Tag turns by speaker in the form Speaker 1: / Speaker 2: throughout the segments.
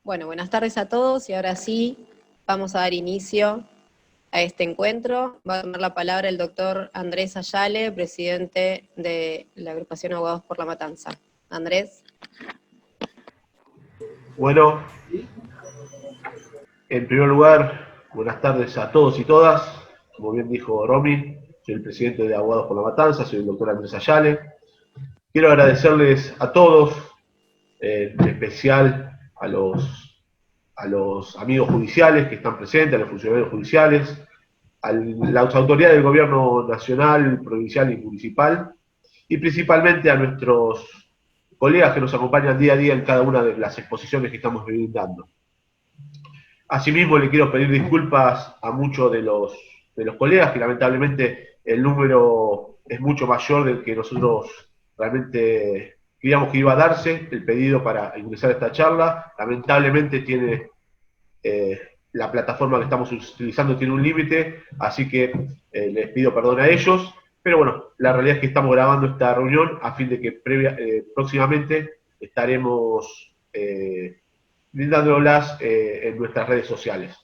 Speaker 1: Bueno, buenas tardes a todos y ahora sí vamos a dar inicio a este encuentro. Va a tomar la palabra el doctor Andrés Ayale, presidente de la agrupación Abogados por la Matanza. Andrés.
Speaker 2: Bueno, en primer lugar, buenas tardes a todos y todas. Como bien dijo Romy, soy el presidente de Abogados por la Matanza, soy el doctor Andrés Ayale. Quiero agradecerles a todos, en especial a los amigos judiciales que están presentes, a los funcionarios judiciales, a las autoridades del gobierno nacional, provincial y municipal, y principalmente a nuestros colegas que nos acompañan día a día en cada una de las exposiciones que estamos brindando. Asimismo, le quiero pedir disculpas a muchos de los colegas, que lamentablemente el número es mucho mayor del que nosotros realmente creíamos que iba a darse, el pedido para ingresar a esta charla. Lamentablemente tiene la plataforma que estamos utilizando tiene un límite, así que les pido perdón a ellos. Pero bueno, la realidad es que estamos grabando esta reunión a fin de que próximamente estaremos brindándolas en nuestras redes sociales.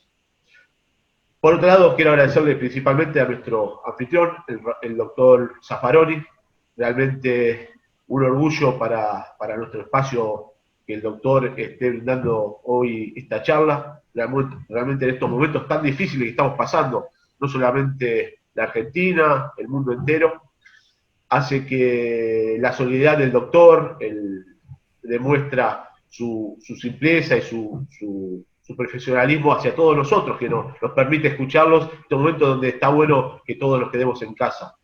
Speaker 2: Por otro lado, quiero agradecerle principalmente a nuestro anfitrión, el doctor Zaffaroni. Realmente un orgullo para nuestro espacio que el doctor esté brindando hoy esta charla. Realmente en estos momentos tan difíciles que estamos pasando, no solamente la Argentina, el mundo entero, hace que la solidaridad del doctor demuestra su simpleza y su profesionalismo hacia todos nosotros, que nos permite escucharlos en estos momentos donde está bueno que todos nos quedemos en casa.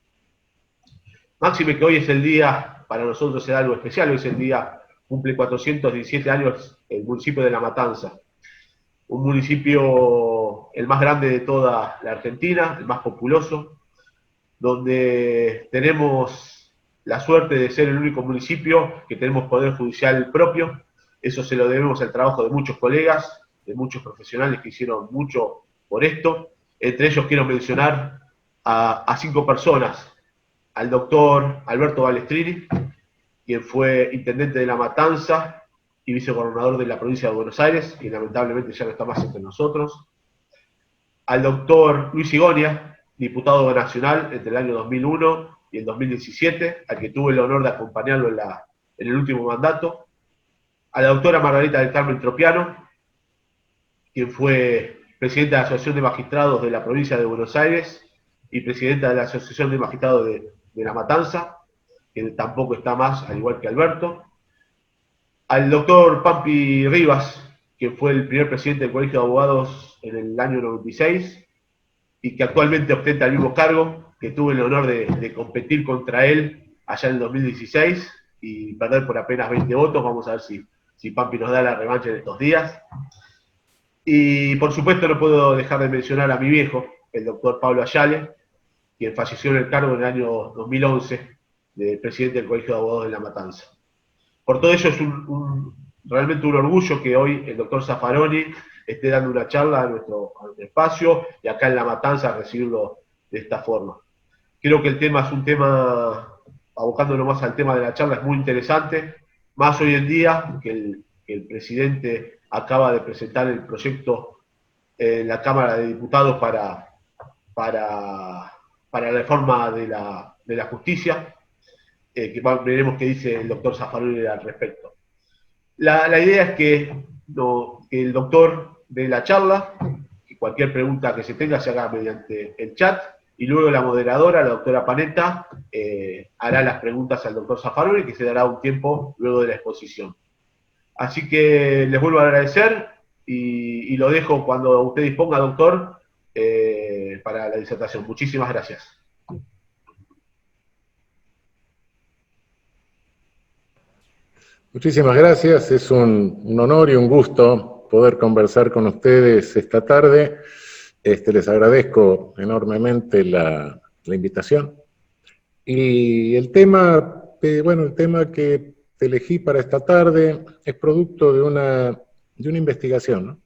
Speaker 2: Máxime que hoy es el día, para nosotros será algo especial, hoy es el día, cumple 417 años el municipio de La Matanza, un municipio el más grande de toda la Argentina, el más populoso, donde tenemos la suerte de ser el único municipio que tenemos poder judicial propio. Eso se lo debemos al trabajo de muchos colegas, de muchos profesionales que hicieron mucho por esto. Entre ellos quiero mencionar a 5 personas: al doctor Alberto Balestrini, quien fue intendente de La Matanza y vicegobernador de la provincia de Buenos Aires, que lamentablemente ya no está más entre nosotros; al doctor Luis Igonia, diputado nacional entre el año 2001 y el 2017, al que tuve el honor de acompañarlo en el último mandato; a la doctora Margarita del Carmen Tropiano, quien fue presidenta de la Asociación de Magistrados de la provincia de Buenos Aires y presidenta de la Asociación de Magistrados de La Matanza, que tampoco está más, al igual que Alberto; al doctor Pampi Rivas, quien fue el primer presidente del Colegio de Abogados en el año 96 y que actualmente ostenta el mismo cargo, que tuve el honor de competir contra él allá en el 2016 y perder por apenas 20 votos. Vamos a ver si Pampi nos da la revancha en estos días. Y por supuesto no puedo dejar de mencionar a mi viejo, el doctor Pablo Ayale, quien falleció en el cargo en el año 2011 de presidente del Colegio de Abogados de La Matanza. Por todo ello es realmente un orgullo que hoy el doctor Zaffaroni esté dando una charla a nuestro espacio y acá en La Matanza recibirlo de esta forma. Creo que el tema es un tema, abocándonos más al tema de la charla, es muy interesante, más hoy en día que el presidente acaba de presentar el proyecto en la Cámara de Diputados para la reforma de la justicia, que veremos qué dice el doctor Zaffaroni al respecto. La idea es que el doctor dé la charla, que cualquier pregunta que se tenga se haga mediante el chat, y luego la moderadora, la doctora Panetta, hará las preguntas al doctor Zaffaroni, que se dará un tiempo luego de la exposición. Así que les vuelvo a agradecer y lo dejo cuando usted disponga, doctor, para la disertación. Muchísimas gracias.
Speaker 3: Muchísimas gracias, es un honor y un gusto poder conversar con ustedes esta tarde. Les agradezco enormemente la invitación. Y el tema, el tema que elegí para esta tarde es producto de una investigación, ¿no?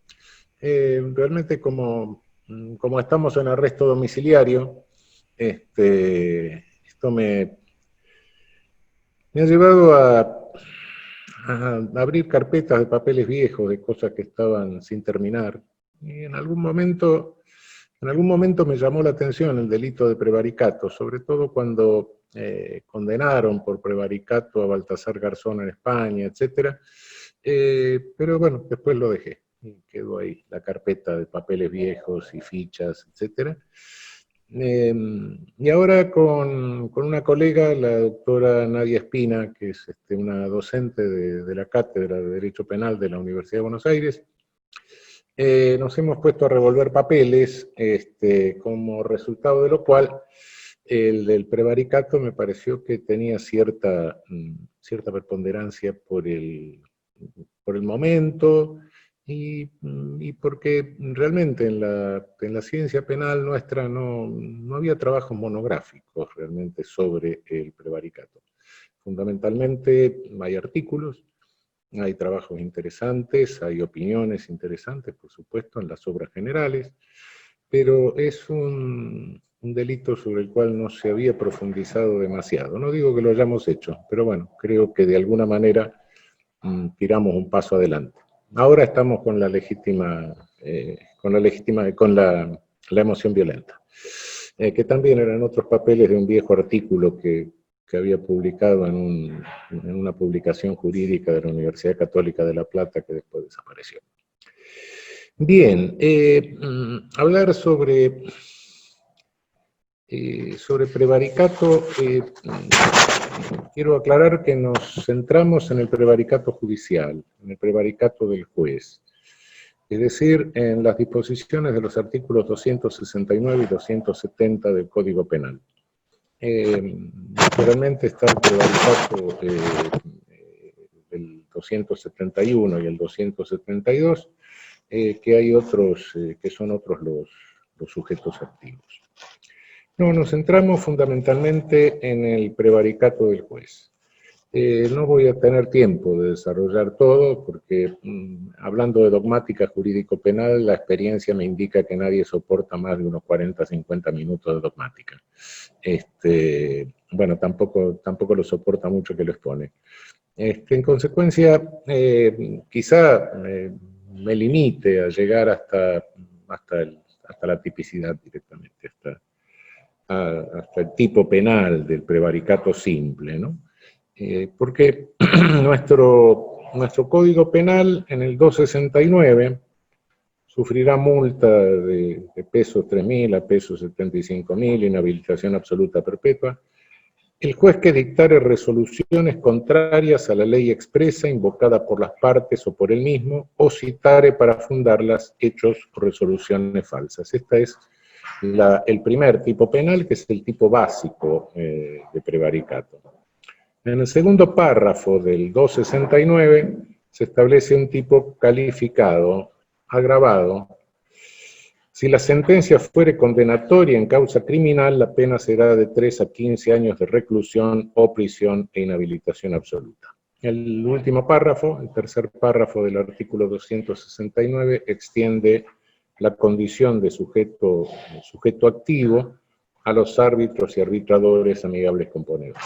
Speaker 3: Realmente como estamos en arresto domiciliario, esto me ha llevado abrir carpetas de papeles viejos, de cosas que estaban sin terminar. Y en algún momento me llamó la atención el delito de prevaricato, sobre todo cuando condenaron por prevaricato a Baltasar Garzón en España, etc. Pero bueno, después lo dejé. Y quedó ahí la carpeta de papeles viejos y fichas, etc. Y ahora con una colega, la doctora Nadia Espina, que es una docente de la Cátedra de Derecho Penal de la Universidad de Buenos Aires, nos hemos puesto a revolver papeles, como resultado de lo cual el del prevaricato me pareció que tenía cierta preponderancia por el momento y porque realmente en la ciencia penal nuestra no había trabajos monográficos realmente sobre el prevaricato. Fundamentalmente hay artículos, hay trabajos interesantes, hay opiniones interesantes, por supuesto, en las obras generales, pero es un delito sobre el cual no se había profundizado demasiado. No digo que lo hayamos hecho, pero bueno, creo que de alguna manera tiramos un paso adelante. Ahora estamos con la emoción violenta, que también eran otros papeles de un viejo artículo que había publicado en una publicación jurídica de la Universidad Católica de La Plata, que después desapareció. Bien, hablar sobre prevaricato, quiero aclarar que nos centramos en el prevaricato judicial, en el prevaricato del juez, es decir, en las disposiciones de los artículos 269 y 270 del Código Penal. Naturalmente está el prevaricato del 271 y el 272, que hay otros, que son otros los sujetos activos. No, nos centramos fundamentalmente en el prevaricato del juez. No voy a tener tiempo de desarrollar todo, porque hablando de dogmática jurídico-penal, la experiencia me indica que nadie soporta más de unos 40-50 minutos de dogmática. Bueno, tampoco lo soporta mucho que lo expone. En consecuencia, quizá me limite a llegar hasta la tipicidad directamente, hasta el tipo penal del prevaricato simple, ¿no? Porque nuestro Código Penal en el 269 sufrirá multa de pesos 3.000 a pesos 75.000, inhabilitación absoluta perpetua, el juez que dictare resoluciones contrarias a la ley expresa invocada por las partes o por él mismo, o citare para fundarlas hechos o resoluciones falsas. Este es el primer tipo penal, que es el tipo básico de prevaricato. En el segundo párrafo del 269 se establece un tipo calificado, agravado. Si la sentencia fuere condenatoria en causa criminal, la pena será de 3 a 15 años de reclusión o prisión e inhabilitación absoluta. El último párrafo, el tercer párrafo del artículo 269, extiende la condición de sujeto activo a los árbitros y arbitradores amigables componentes.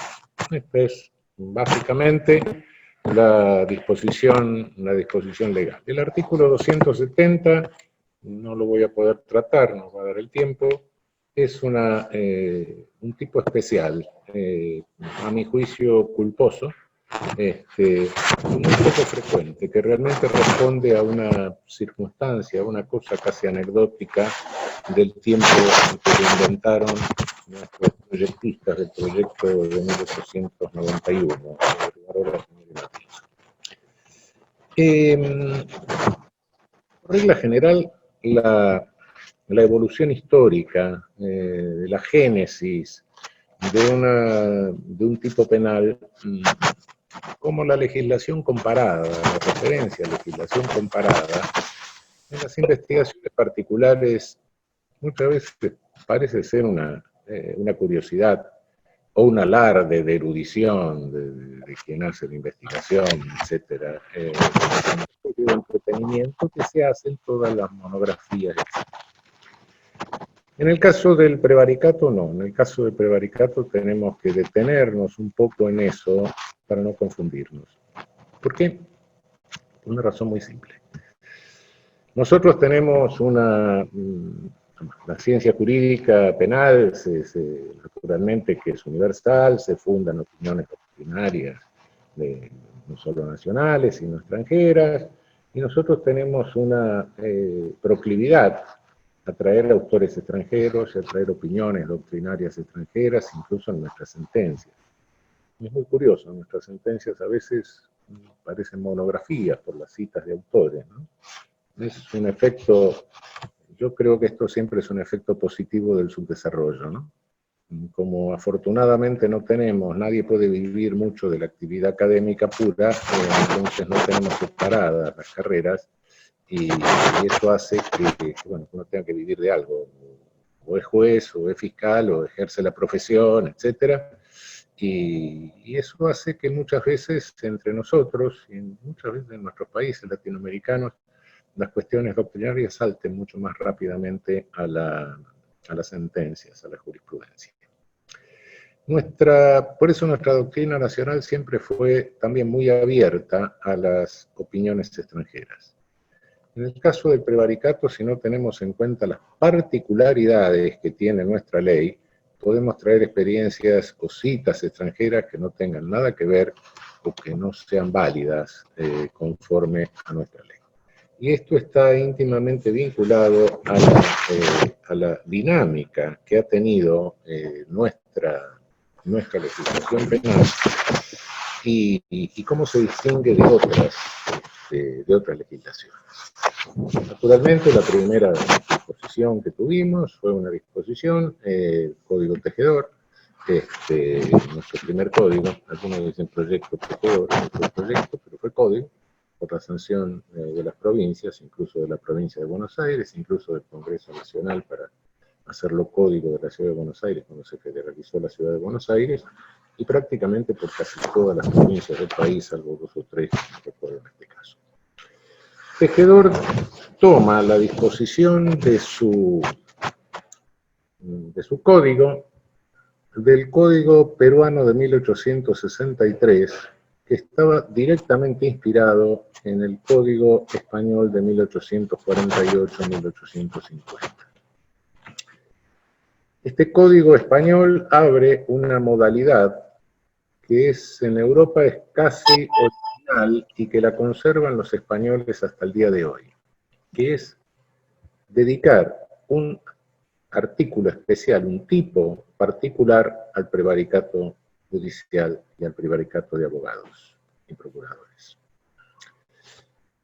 Speaker 3: Esta es básicamente la disposición legal. El artículo 270, no lo voy a poder tratar, no va a dar el tiempo, es un tipo especial, a mi juicio culposo, muy poco frecuente, que realmente responde a una circunstancia, a una cosa casi anecdótica del tiempo en que lo inventaron nuestros proyectistas del proyecto de 1891, por regla general, la evolución histórica de la génesis de un tipo penal, como la legislación comparada, la referencia a legislación comparada, en las investigaciones particulares muchas veces parece ser una curiosidad o un alarde de erudición de quien hace la investigación, etc. Un entretenimiento que se hace en todas las monografías, etc. En el caso del prevaricato, no. En el caso del prevaricato tenemos que detenernos un poco en eso para no confundirnos. ¿Por qué? Por una razón muy simple. Nosotros tenemos la ciencia jurídica penal, naturalmente que es universal, se funda en opiniones doctrinarias, no solo nacionales, sino extranjeras, y nosotros tenemos una proclividad a traer autores extranjeros y a traer opiniones doctrinarias extranjeras, incluso en nuestras sentencias. Es muy curioso, nuestras sentencias a veces parecen monografías por las citas de autores, ¿no? Es un efecto, yo creo que esto siempre es un efecto positivo del subdesarrollo, ¿no? Como afortunadamente no tenemos, nadie puede vivir mucho de la actividad académica pura, entonces no tenemos separadas las carreras, y eso hace que bueno, uno tenga que vivir de algo, o es juez, o es fiscal, o ejerce la profesión, etcétera. Y eso hace que muchas veces entre nosotros, y muchas veces en nuestros países latinoamericanos, las cuestiones doctrinarias salten mucho más rápidamente a las sentencias, a la jurisprudencia. Por eso nuestra doctrina nacional siempre fue también muy abierta a las opiniones extranjeras. En el caso del prevaricato, si no tenemos en cuenta las particularidades que tiene nuestra ley, podemos traer experiencias o citas extranjeras que no tengan nada que ver o que no sean válidas conforme a nuestra ley. Y esto está íntimamente vinculado a la dinámica que ha tenido nuestra legislación penal y cómo se distingue de otras legislaciones. Naturalmente, la primera disposición que tuvimos fue una disposición, Código Tejedor, nuestro primer código, algunos dicen proyecto Tejedor, no fue proyecto, pero fue código, por la sanción de las provincias, incluso de la provincia de Buenos Aires, incluso del Congreso Nacional para hacerlo código de la Ciudad de Buenos Aires cuando se federalizó la Ciudad de Buenos Aires, y prácticamente por casi todas las provincias del país, salvo 2 o 3, no recuerdo en este caso. Tejedor toma la disposición de su código, del Código Peruano de 1863, que estaba directamente inspirado en el Código Español de 1848-1850. Este Código Español abre una modalidad que en Europa es casi original y que la conservan los españoles hasta el día de hoy, que es dedicar un artículo especial, un tipo particular al prevaricato judicial y al prevaricato de abogados y procuradores.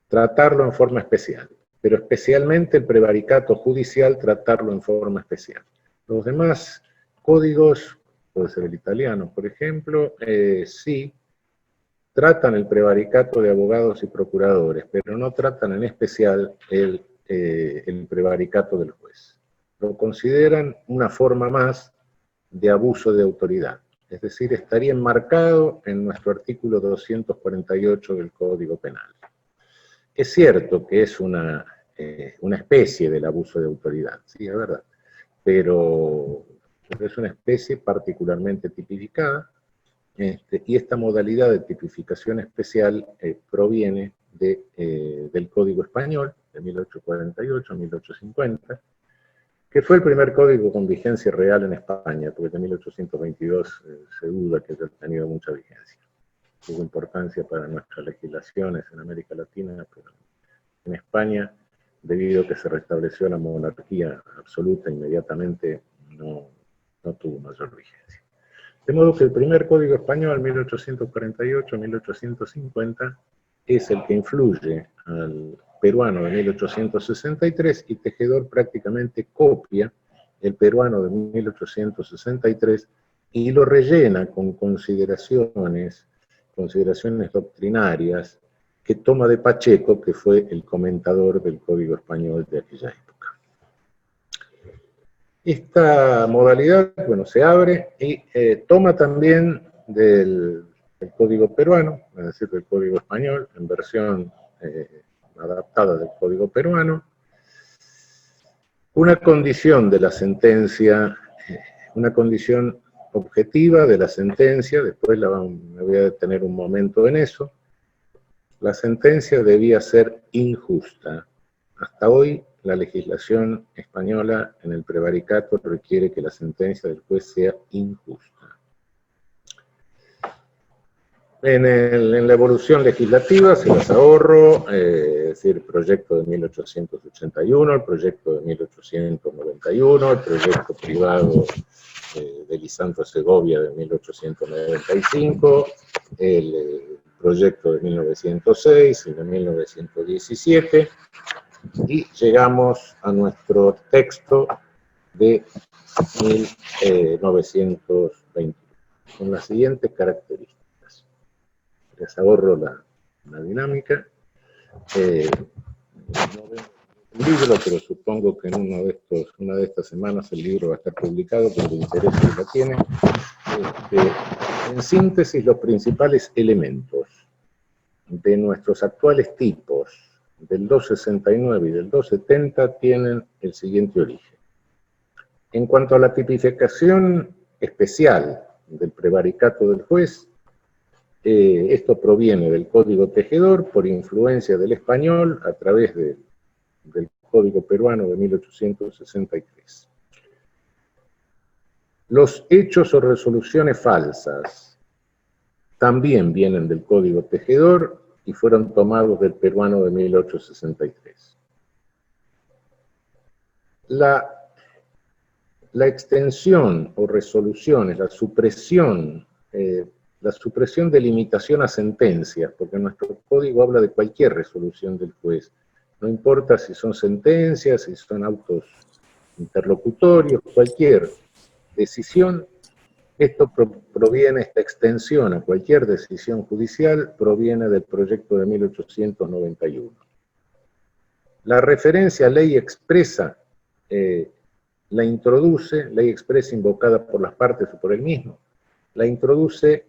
Speaker 3: Tratarlo en forma especial, pero especialmente el prevaricato judicial, tratarlo en forma especial. Los demás códigos, puede ser el italiano, por ejemplo, sí tratan el prevaricato de abogados y procuradores, pero no tratan en especial el prevaricato del juez. Lo consideran una forma más de abuso de autoridad. Es decir, estaría enmarcado en nuestro artículo 248 del Código Penal. Es cierto que es una especie del abuso de autoridad, sí, es verdad, pero es una especie particularmente tipificada, y esta modalidad de tipificación especial proviene del Código Español de 1848 a 1850, que fue el primer código con vigencia real en España, porque de 1822 se duda que haya tenido mucha vigencia. Tuvo importancia para nuestras legislaciones en América Latina, pero en España, debido a que se restableció la monarquía absoluta inmediatamente, no tuvo mayor vigencia. De modo que el primer Código Español, 1848-1850, es el que influye al peruano de 1863, y Tejedor prácticamente copia el peruano de 1863 y lo rellena con consideraciones doctrinarias que toma de Pacheco, que fue el comentador del Código Español de aquella época. Esta modalidad, bueno, se abre y toma también del Código peruano, es decir, del Código Español, en versión adaptada del Código peruano, una condición de la sentencia, una condición objetiva de la sentencia, después me voy a detener un momento en eso, la sentencia debía ser injusta. Hasta hoy, la legislación española en el prevaricato requiere que la sentencia del juez sea injusta. En la evolución legislativa se las ahorro, es decir, el proyecto de 1881, el proyecto de 1891, el proyecto privado de Lisandro Segovia de 1895, el proyecto de 1906 y de 1917, y llegamos a nuestro texto de 1920, con las siguientes características. Les ahorro la dinámica. No veo el libro, pero supongo que en una de estas semanas el libro va a estar publicado, por el interés que lo tiene. En síntesis, los principales elementos de nuestros actuales tipos del 269 y del 270 tienen el siguiente origen. En cuanto a la tipificación especial del prevaricato del juez, esto proviene del Código Tejedor por influencia del español a través del Código Peruano de 1863. Los hechos o resoluciones falsas también vienen del Código Tejedor y fueron tomados del peruano de 1863. La extensión o resoluciones, la supresión de limitación a sentencias, porque nuestro código habla de cualquier resolución del juez, no importa si son sentencias, si son autos interlocutorios, cualquier decisión, esta extensión a cualquier decisión judicial proviene del proyecto de 1891. La referencia a ley expresa la introduce, ley expresa invocada por las partes o por el mismo, la introduce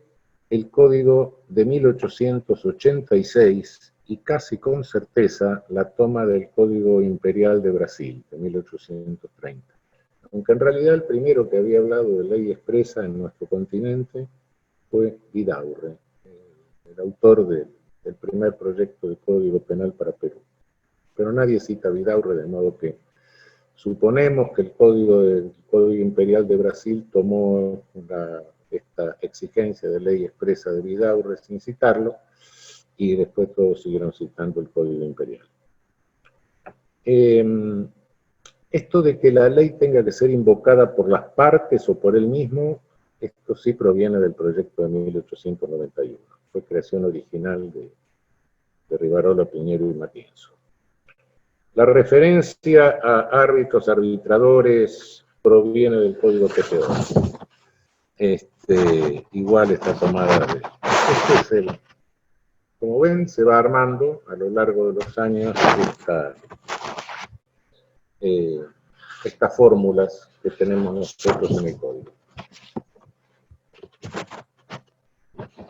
Speaker 3: el Código de 1886 y casi con certeza la toma del Código Imperial de Brasil de 1830. Aunque en realidad el primero que había hablado de ley expresa en nuestro continente fue Vidaurre, el autor del primer proyecto de Código Penal para Perú. Pero nadie cita a Vidaurre, de modo que suponemos que el Código Imperial de Brasil tomó esta exigencia de ley expresa de Vidaurre sin citarlo, y después todos siguieron citando el Código Imperial. Esto de que la ley tenga que ser invocada por las partes o por él mismo, esto sí proviene del proyecto de 1891. Fue creación original de Rivarola, Piñero y Matienzo. La referencia a árbitros, arbitradores, proviene del Código Tejedor. Igual está tomada de... Como ven, se va armando a lo largo de los años estas fórmulas que tenemos nosotros en el código.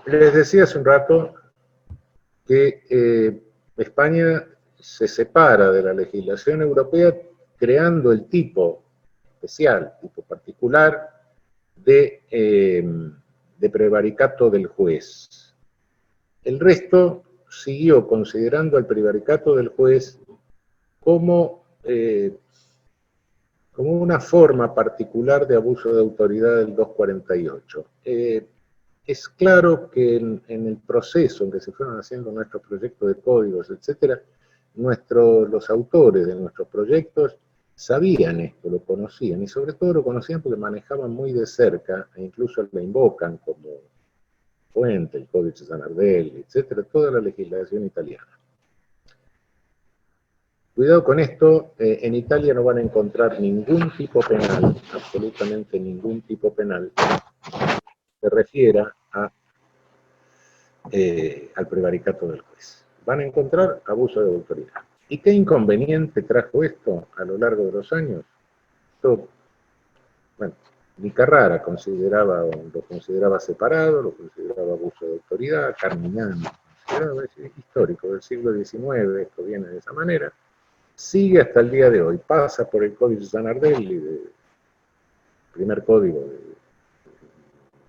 Speaker 3: Les decía hace un rato que España se separa de la legislación europea creando el tipo especial, tipo particular de prevaricato del juez. El resto siguió considerando al prevaricato del juez como una forma particular de abuso de autoridad del 248. Es claro que en el proceso en que se fueron haciendo nuestros proyectos de códigos, etc., los autores de nuestros proyectos sabían esto, lo conocían, y sobre todo lo conocían porque manejaban muy de cerca, e incluso la invocan como fuente, el Códice Zanardelli, etc., toda la legislación italiana. Cuidado con esto, en Italia no van a encontrar ningún tipo penal, absolutamente ningún tipo penal, que refiera al prevaricato del juez. Van a encontrar abuso de autoridad. ¿Y qué inconveniente trajo esto a lo largo de los años? Todo. Bueno, Di Carrara lo consideraba separado, lo consideraba abuso de autoridad, Carmignani consideraba, es histórico del siglo XIX, esto viene de esa manera. Sigue hasta el día de hoy, pasa por el Códice Zanardelli, el primer código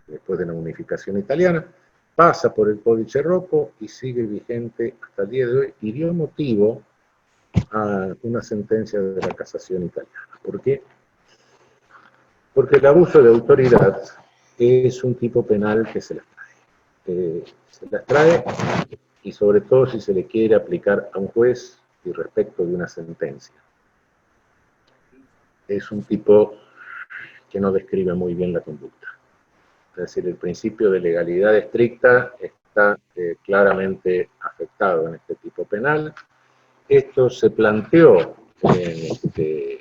Speaker 3: después de la unificación italiana, pasa por el Códice Rocco y sigue vigente hasta el día de hoy, y dio motivo a una sentencia de la Casación italiana. ¿Por qué? Porque el abuso de autoridad es un tipo penal que se las trae. Se las trae, y sobre todo si se le quiere aplicar a un juez y respecto de una sentencia. Es un tipo que no describe muy bien la conducta. Es decir, el principio de legalidad estricta está claramente afectado en este tipo penal. Esto se planteó ante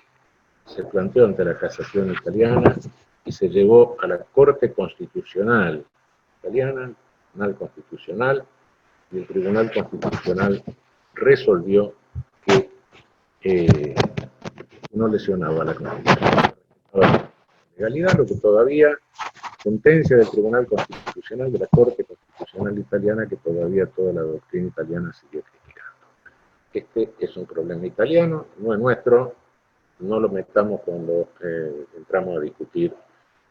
Speaker 3: la Casación italiana y se llevó a la Corte Constitucional italiana, Tribunal Constitucional, y el Tribunal Constitucional resolvió que no lesionaba la Constitución. La legalidad, lo que todavía, sentencia del Tribunal Constitucional, de la Corte Constitucional italiana, que todavía toda la doctrina italiana sigue criticando. Este es un problema italiano, no es nuestro, no lo metamos cuando entramos a discutir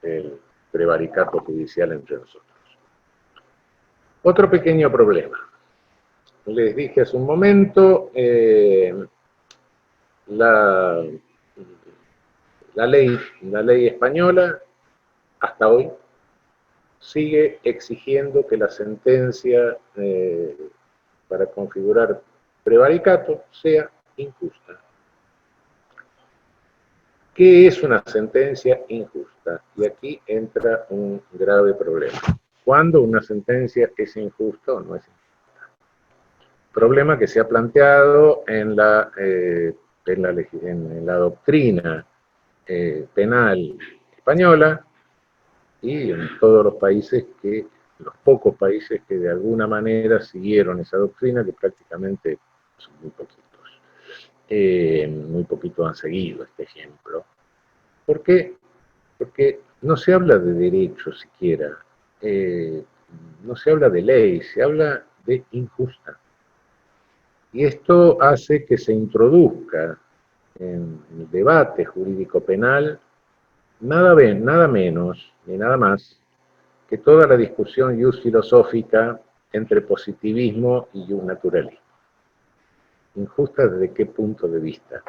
Speaker 3: el prevaricato judicial entre nosotros. Otro pequeño problema. Les dije hace un momento, la ley española, hasta hoy, sigue exigiendo que la sentencia para configurar prevaricato sea injusta. ¿Qué es una sentencia injusta? Y aquí entra un grave problema. ¿Cuándo una sentencia es injusta o no es injusta? Problema que se ha planteado en la doctrina penal española y en todos los países los pocos países que de alguna manera siguieron esa doctrina, que prácticamente son muy poquitos. Muy poquitos han seguido este ejemplo. ¿Por qué? Porque no se habla de derecho siquiera, no se habla de ley, se habla de injusta. Y esto hace que se introduzca en el debate jurídico penal nada menos ni nada más que toda la discusión filosófica entre positivismo y naturalismo. ¿Injusta desde qué punto de vista?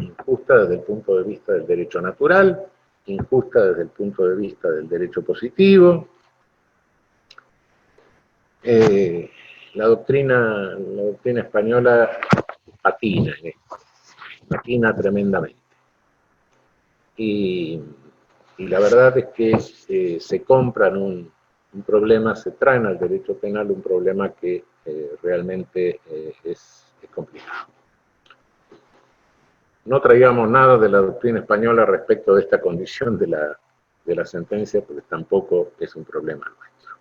Speaker 3: Injusta desde el punto de vista del derecho natural, injusta desde el punto de vista del derecho positivo. La doctrina española patina en esto, patina tremendamente. Y la verdad es que se compran un problema, se traen al derecho penal un problema que realmente es complicado. No traigamos nada de la doctrina española respecto de esta condición de la sentencia, porque tampoco es un problema nuestro.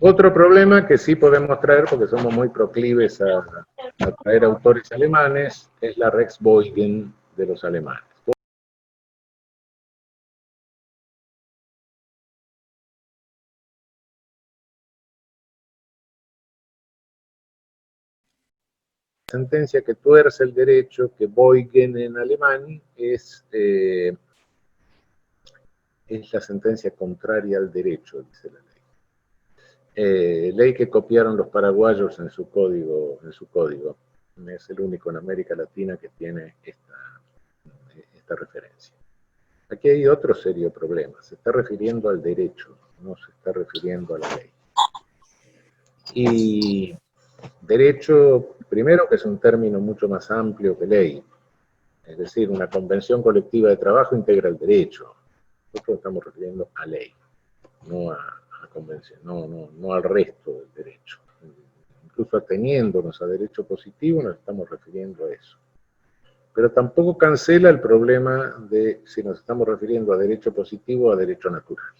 Speaker 3: Otro problema que sí podemos traer, porque somos muy proclives a traer autores alemanes, es la Rechtsbeugung de los alemanes. Sentencia que tuerce el derecho, que Beugen en alemán es la sentencia contraria al derecho, dice la ley. Ley que copiaron los paraguayos en su código. Es el único en América Latina que tiene esta referencia. Aquí hay otro serio problema. Se está refiriendo al derecho, no se está refiriendo a la ley. Y derecho, primero, que es un término mucho más amplio que ley. Es decir, una convención colectiva de trabajo integra el derecho. Nosotros estamos refiriendo a ley, no a convención, no al resto del derecho. Incluso ateniéndonos a derecho positivo nos estamos refiriendo a eso. Pero tampoco cancela el problema de si nos estamos refiriendo a derecho positivo o a derecho natural.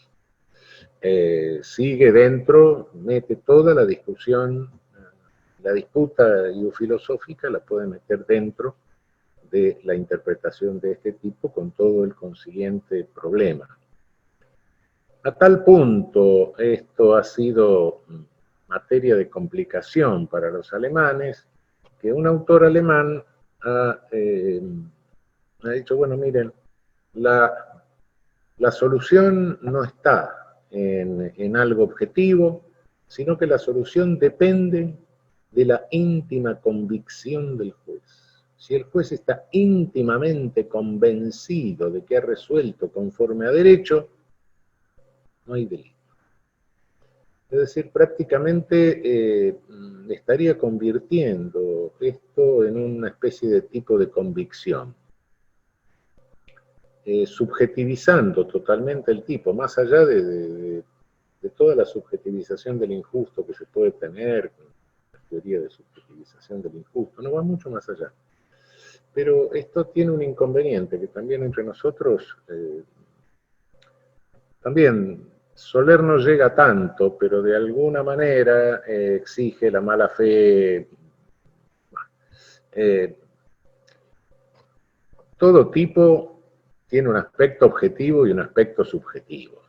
Speaker 3: Sigue dentro, mete toda la discusión, la disputa filosófica la puede meter dentro de la interpretación de este tipo con todo el consiguiente problema. A tal punto esto ha sido materia de complicación para los alemanes, que un autor alemán ha dicho, bueno, miren, la solución no está en algo objetivo, sino que la solución depende de la íntima convicción del juez. Si el juez está íntimamente convencido de que ha resuelto conforme a derecho, no hay delito. Es decir, prácticamente estaría convirtiendo esto en una especie de tipo de convicción, subjetivizando totalmente el tipo, más allá de toda la subjetivización del injusto que se puede tener, la teoría de subjetivización del injusto, no va mucho más allá. Pero esto tiene un inconveniente, que también entre nosotros, también Soler no llega tanto, pero de alguna manera exige la mala fe. Todo tipo tiene un aspecto objetivo y un aspecto subjetivo.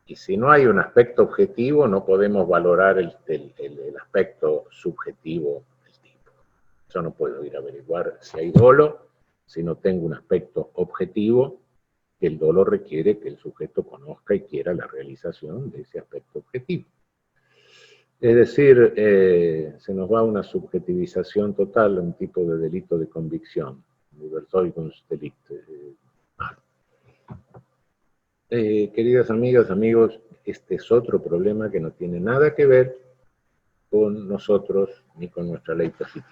Speaker 3: Y si no hay un aspecto objetivo, no podemos valorar el aspecto subjetivo del tipo. Yo no puedo ir a averiguar si hay dolo si no tengo un aspecto objetivo, que el dolo requiere que el sujeto conozca y quiera la realización de ese aspecto objetivo. Es decir, se nos va una subjetivización total, un tipo de delito de convicción, Überzeugungsdelikt. Queridas amigas, amigos, este es otro problema que no tiene nada que ver con nosotros ni con nuestra ley positiva.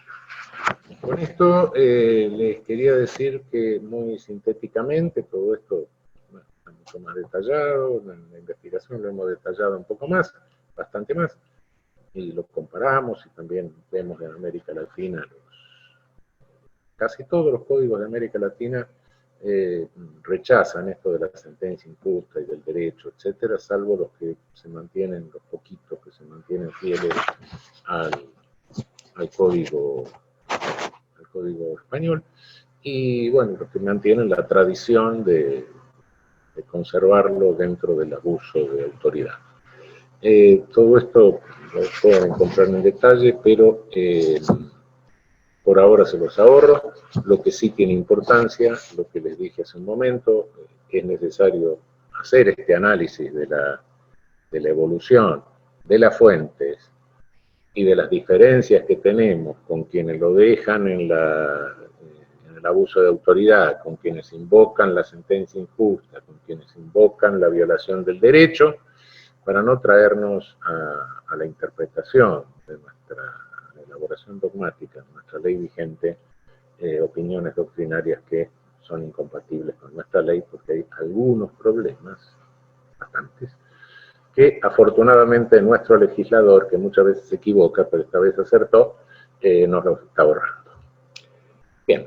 Speaker 3: Con esto les quería decir que muy sintéticamente todo esto está mucho más detallado, en la investigación lo hemos detallado un poco más, bastante más, y lo comparamos y también vemos en América Latina, casi todos los códigos de América Latina rechazan esto de la sentencia injusta y del derecho, etcétera, salvo los que se mantienen, los poquitos que se mantienen fieles al código español, y bueno, los que mantienen la tradición de conservarlo dentro del abuso de autoridad. Todo esto lo pueden encontrar en detalle, pero por ahora se los ahorro. Lo que sí tiene importancia, lo que les dije hace un momento, que es necesario hacer este análisis de la evolución de las fuentes y de las diferencias que tenemos con quienes lo dejan en el abuso de autoridad, con quienes invocan la sentencia injusta, con quienes invocan la violación del derecho, para no traernos a la interpretación de nuestra elaboración dogmática, de nuestra ley vigente, opiniones doctrinarias que son incompatibles con nuestra ley, porque hay algunos problemas, bastantes, que afortunadamente nuestro legislador, que muchas veces se equivoca, pero esta vez acertó, nos lo está ahorrando. Bien.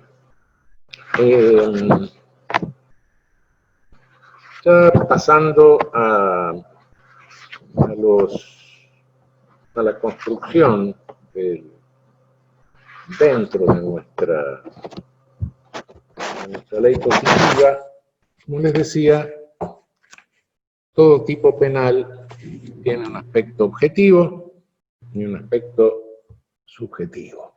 Speaker 3: Ya pasando a la construcción dentro de nuestra ley positiva, como les decía, todo tipo penal tiene un aspecto objetivo y un aspecto subjetivo.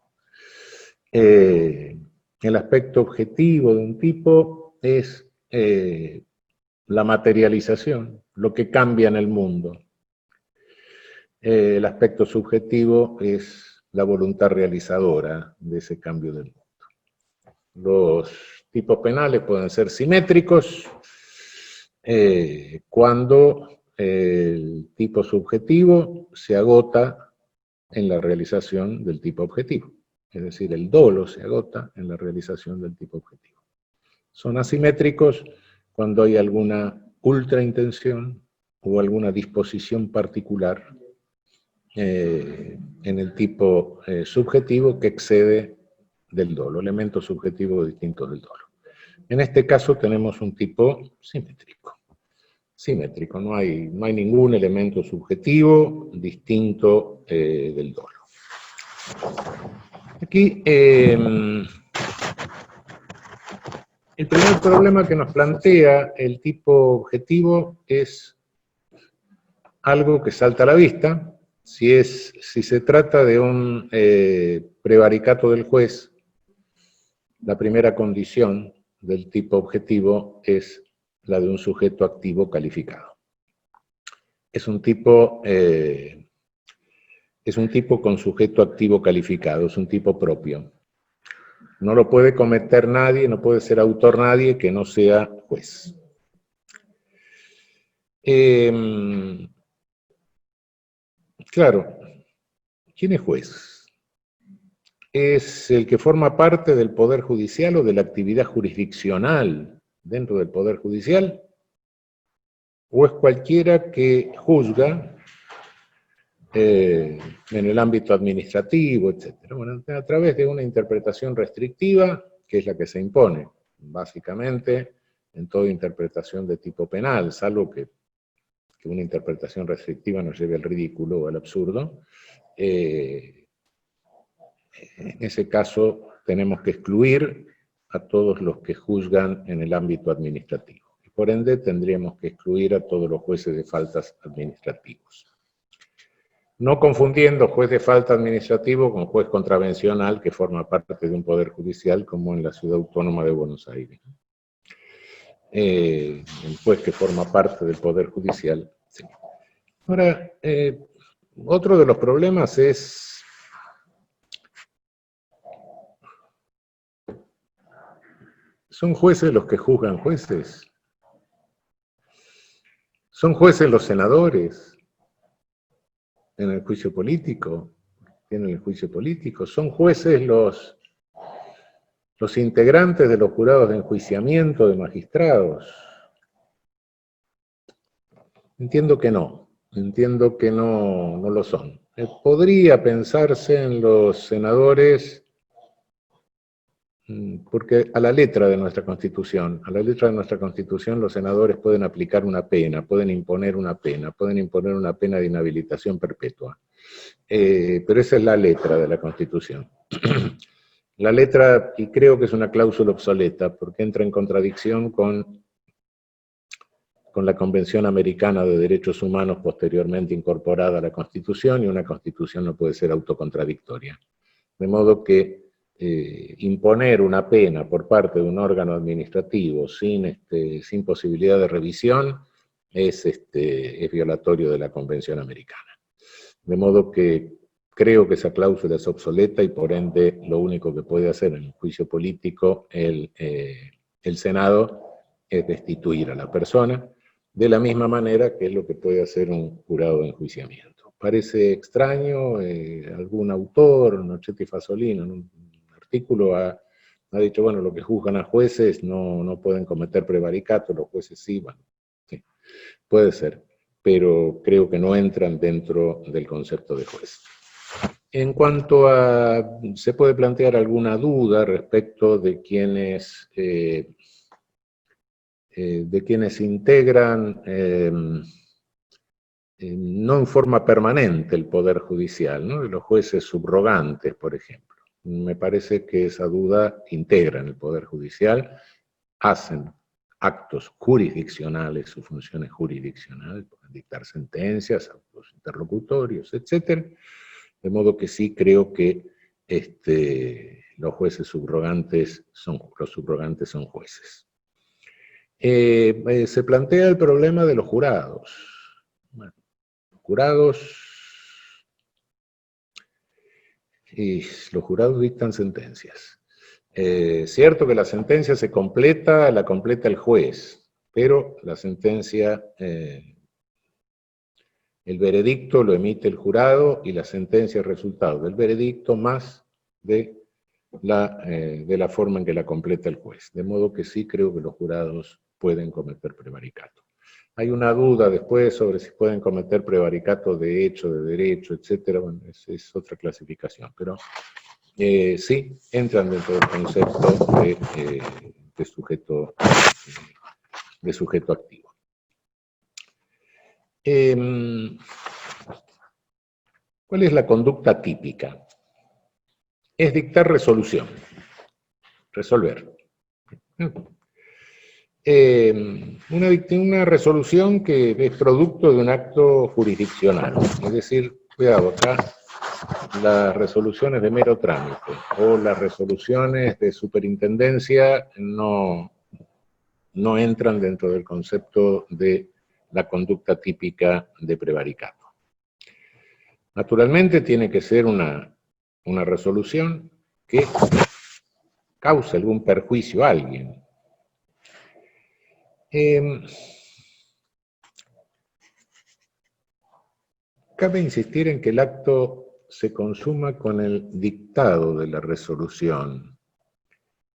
Speaker 3: El aspecto objetivo de un tipo es la materialización, lo que cambia en el mundo. El aspecto subjetivo es la voluntad realizadora de ese cambio del mundo. Los tipos penales pueden ser simétricos cuando el tipo subjetivo se agota en la realización del tipo objetivo. Es decir, el dolo se agota en la realización del tipo objetivo. Son asimétricos cuando hay alguna ultraintención o alguna disposición particular en el tipo subjetivo que excede del dolo, elementos subjetivos distintos del dolo. En este caso tenemos un tipo simétrico. Simétrico, no hay ningún elemento subjetivo distinto del dolo. Aquí el primer problema que nos plantea el tipo objetivo es algo que salta a la vista. Si se trata de un prevaricato del juez, la primera condición del tipo objetivo es la de un sujeto activo calificado. es un tipo con sujeto activo calificado, es un tipo propio. No lo puede cometer nadie, no puede ser autor nadie que no sea juez. Claro, ¿quién es juez? ¿Es el que forma parte del Poder Judicial o de la actividad jurisdiccional dentro del Poder Judicial? ¿O es cualquiera que juzga en el ámbito administrativo, etcétera? Bueno, a través de una interpretación restrictiva, que es la que se impone, básicamente, en toda interpretación de tipo penal, salvo que una interpretación restrictiva nos lleve al ridículo o al absurdo. En ese caso, tenemos que excluir a todos los que juzgan en el ámbito administrativo. Y por ende, tendríamos que excluir a todos los jueces de faltas administrativos. No confundiendo juez de falta administrativo con juez contravencional que forma parte de un poder judicial como en la Ciudad Autónoma de Buenos Aires. El juez que forma parte del poder judicial, sí. Ahora, otro de los problemas es ¿son jueces los que juzgan jueces? ¿Son jueces los senadores en el juicio político? ¿Tienen el juicio político? ¿Son jueces los integrantes de los jurados de enjuiciamiento de magistrados? Entiendo que no lo son. Podría pensarse en los senadores, porque a la letra de nuestra Constitución, los senadores pueden aplicar una pena, pueden imponer una pena de inhabilitación perpetua. Pero esa es la letra de la Constitución. La letra, y creo que es una cláusula obsoleta, porque entra en contradicción con la Convención Americana de Derechos Humanos posteriormente incorporada a la Constitución, y una Constitución no puede ser autocontradictoria. De modo que imponer una pena por parte de un órgano administrativo sin posibilidad de revisión es violatorio de la Convención Americana. De modo que creo que esa cláusula es obsoleta y por ende lo único que puede hacer en el juicio político el Senado es destituir a la persona, de la misma manera que es lo que puede hacer un jurado de enjuiciamiento. Parece extraño, algún autor, Nochetti Fasolino, en un artículo ha dicho, bueno, lo que juzgan a jueces no pueden cometer prevaricato, los jueces sí, bueno, sí, puede ser, pero creo que no entran dentro del concepto de juez. En cuanto a, se puede plantear alguna duda respecto de quienes integran, no en forma permanente, el Poder Judicial, ¿no? Los jueces subrogantes, por ejemplo. Me parece que esa duda integran el Poder Judicial, hacen actos jurisdiccionales, sus funciones jurisdiccionales, pueden dictar sentencias, actos interlocutorios, etc. De modo que sí creo que los jueces subrogantes son jueces. Se plantea el problema de los jurados. Bueno, los jurados dictan sentencias. Cierto que la sentencia la completa el juez, pero la sentencia, el veredicto lo emite el jurado y la sentencia es resultado del veredicto más de la forma en que la completa el juez. De modo que sí creo que los jurados pueden cometer prevaricato. Hay una duda después sobre si pueden cometer prevaricato de hecho, de derecho, etc. Bueno, es otra clasificación, pero sí entran dentro del concepto de sujeto activo. ¿Cuál es la conducta típica? Es dictar resolución, resolver. Una resolución que es producto de un acto jurisdiccional, es decir, cuidado, acá las resoluciones de mero trámite o las resoluciones de superintendencia no entran dentro del concepto de la conducta típica de prevaricato. Naturalmente tiene que ser una resolución que cause algún perjuicio a alguien. Cabe insistir en que el acto se consuma con el dictado de la resolución,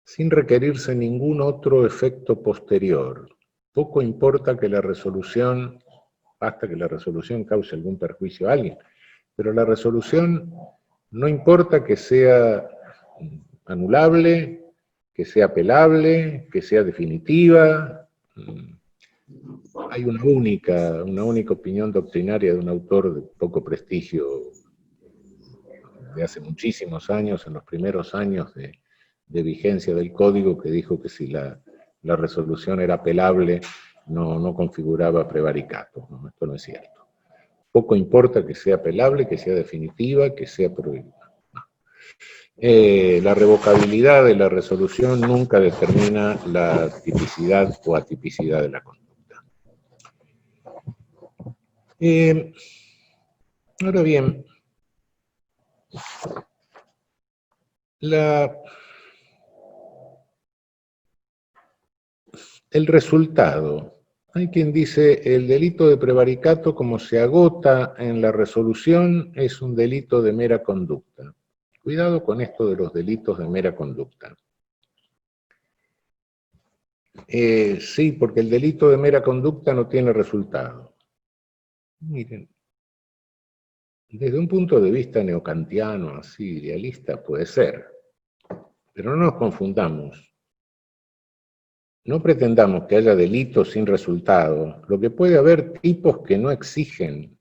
Speaker 3: sin requerirse ningún otro efecto posterior. Poco importa que la resolución, basta que la resolución cause algún perjuicio a alguien, pero la resolución no importa que sea anulable, que sea apelable, que sea definitiva. Hay una única opinión doctrinaria de un autor de poco prestigio de hace muchísimos años, en los primeros años de vigencia del Código, que dijo que si la resolución era apelable, no configuraba prevaricato. No, esto no es cierto. Poco importa que sea apelable, que sea definitiva, que sea prohibida. La revocabilidad de la resolución nunca determina la tipicidad o atipicidad de la conducta. Ahora bien, el resultado. Hay quien dice el delito de prevaricato, como se agota en la resolución, es un delito de mera conducta. Cuidado con esto de los delitos de mera conducta. Sí, porque el delito de mera conducta no tiene resultado. Miren, desde un punto de vista neocantiano, así, idealista, puede ser. Pero no nos confundamos. No pretendamos que haya delitos sin resultado. Lo que puede haber tipos que no exigen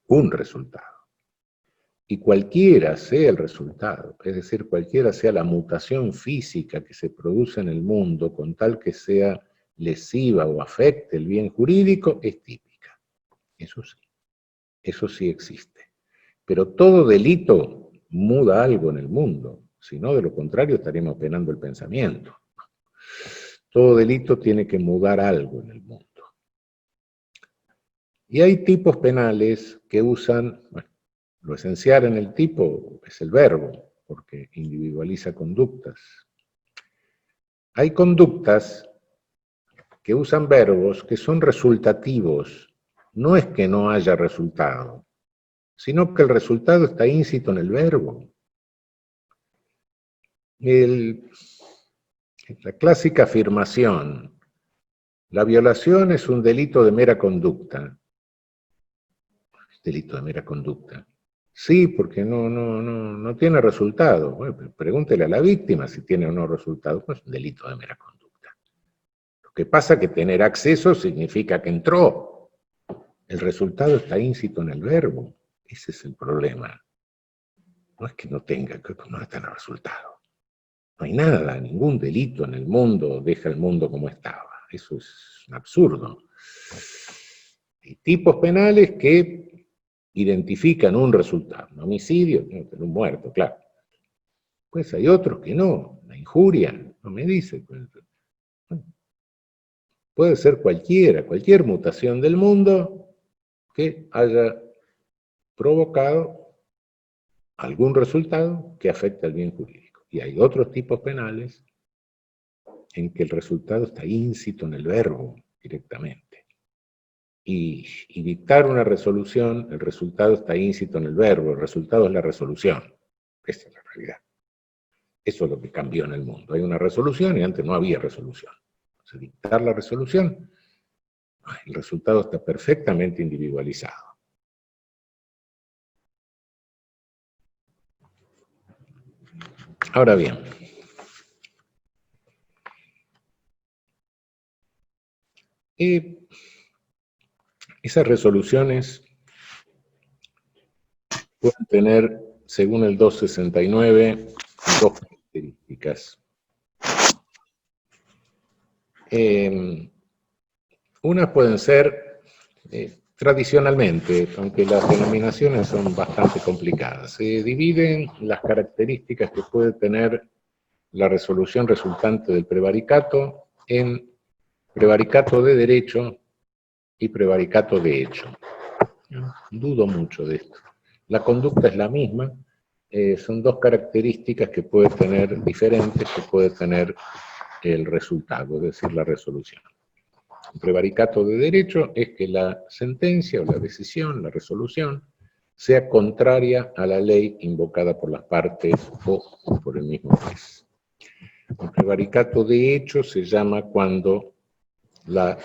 Speaker 3: un resultado. Y cualquiera sea el resultado, es decir, cualquiera sea la mutación física que se produce en el mundo, con tal que sea lesiva o afecte el bien jurídico, es típica. Eso sí existe. Pero todo delito muda algo en el mundo, si no, de lo contrario estaríamos penando el pensamiento. Todo delito tiene que mudar algo en el mundo. Y hay tipos penales que usan, bueno, lo esencial en el tipo es el verbo, porque individualiza conductas. Hay conductas que usan verbos que son resultativos. No es que no haya resultado, sino que el resultado está íncito en el verbo. La clásica afirmación, la violación es un delito de mera conducta. Delito de mera conducta. Sí, porque no tiene resultado. Bueno, pregúntele a la víctima si tiene o no resultado. Pues es un delito de mera conducta. Lo que pasa es que tener acceso significa que entró. El resultado está íncito en el verbo. Ese es el problema. No es que no tenga, que no está en el resultado. No hay nada, ningún delito en el mundo deja el mundo como estaba. Eso es un absurdo. Hay tipos penales que identifican un resultado. Un homicidio, un muerto, claro. Pues hay otros que no. La injuria, no me dice. Puede ser cualquier mutación del mundo que haya provocado algún resultado que afecte al bien jurídico. Y hay otros tipos penales en que el resultado está íncito en el verbo directamente. Y dictar una resolución, el resultado está íncito en el verbo, el resultado es la resolución. Esa es la realidad. Eso es lo que cambió en el mundo. Hay una resolución y antes no había resolución. Entonces, dictar la resolución, el resultado está perfectamente individualizado. Ahora bien, esas resoluciones pueden tener, según el 269, dos características. Unas pueden ser, tradicionalmente, aunque las denominaciones son bastante complicadas, se dividen las características que puede tener la resolución resultante del prevaricato en prevaricato de derecho y prevaricato de hecho. Dudo mucho de esto. La conducta es la misma, son dos características que puede tener diferentes, que puede tener el resultado, es decir, la resolución. El prevaricato de derecho es que la sentencia o la decisión, la resolución, sea contraria a la ley invocada por las partes o por el mismo juez. El prevaricato de hecho se llama cuando la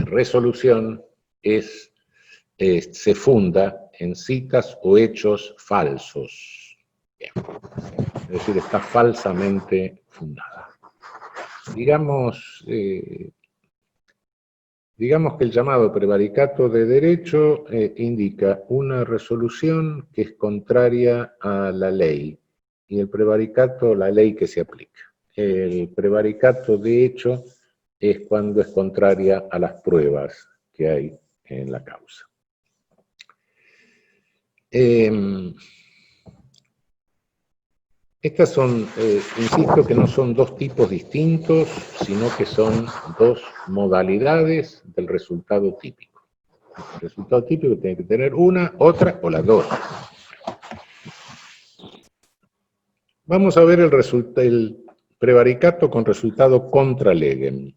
Speaker 3: resolución se funda en citas o hechos falsos. Bien. Es decir, está falsamente fundada. Digamos que el llamado prevaricato de derecho indica una resolución que es contraria a la ley, y el prevaricato, la ley que se aplica. El prevaricato de hecho es cuando es contraria a las pruebas que hay en la causa. Estas son, insisto que no son dos tipos distintos, sino que son dos modalidades del resultado típico. El resultado típico tiene que tener una, otra o las dos. Vamos a ver el prevaricato con resultado contra legem.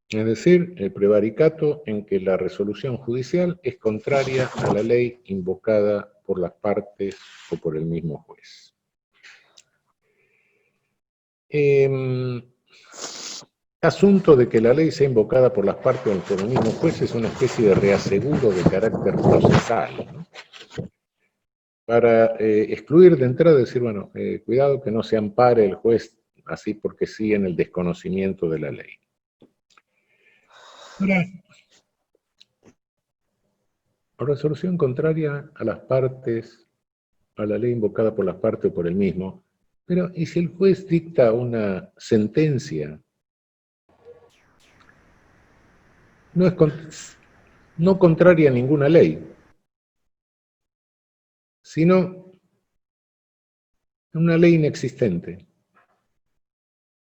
Speaker 3: Es decir, el prevaricato en que la resolución judicial es contraria a la ley invocada por las partes o por el mismo juez. Asunto de que la ley sea invocada por las partes o por el mismo juez es una especie de reaseguro de carácter procesal, ¿no? Para excluir de entrada, decir, bueno, cuidado que no se ampare el juez así porque sí en el desconocimiento de la ley. Ahora, resolución contraria a las partes, a la ley invocada por las partes o por el mismo, pero ¿y si el juez dicta una sentencia? No contraria a ninguna ley, sino una ley inexistente,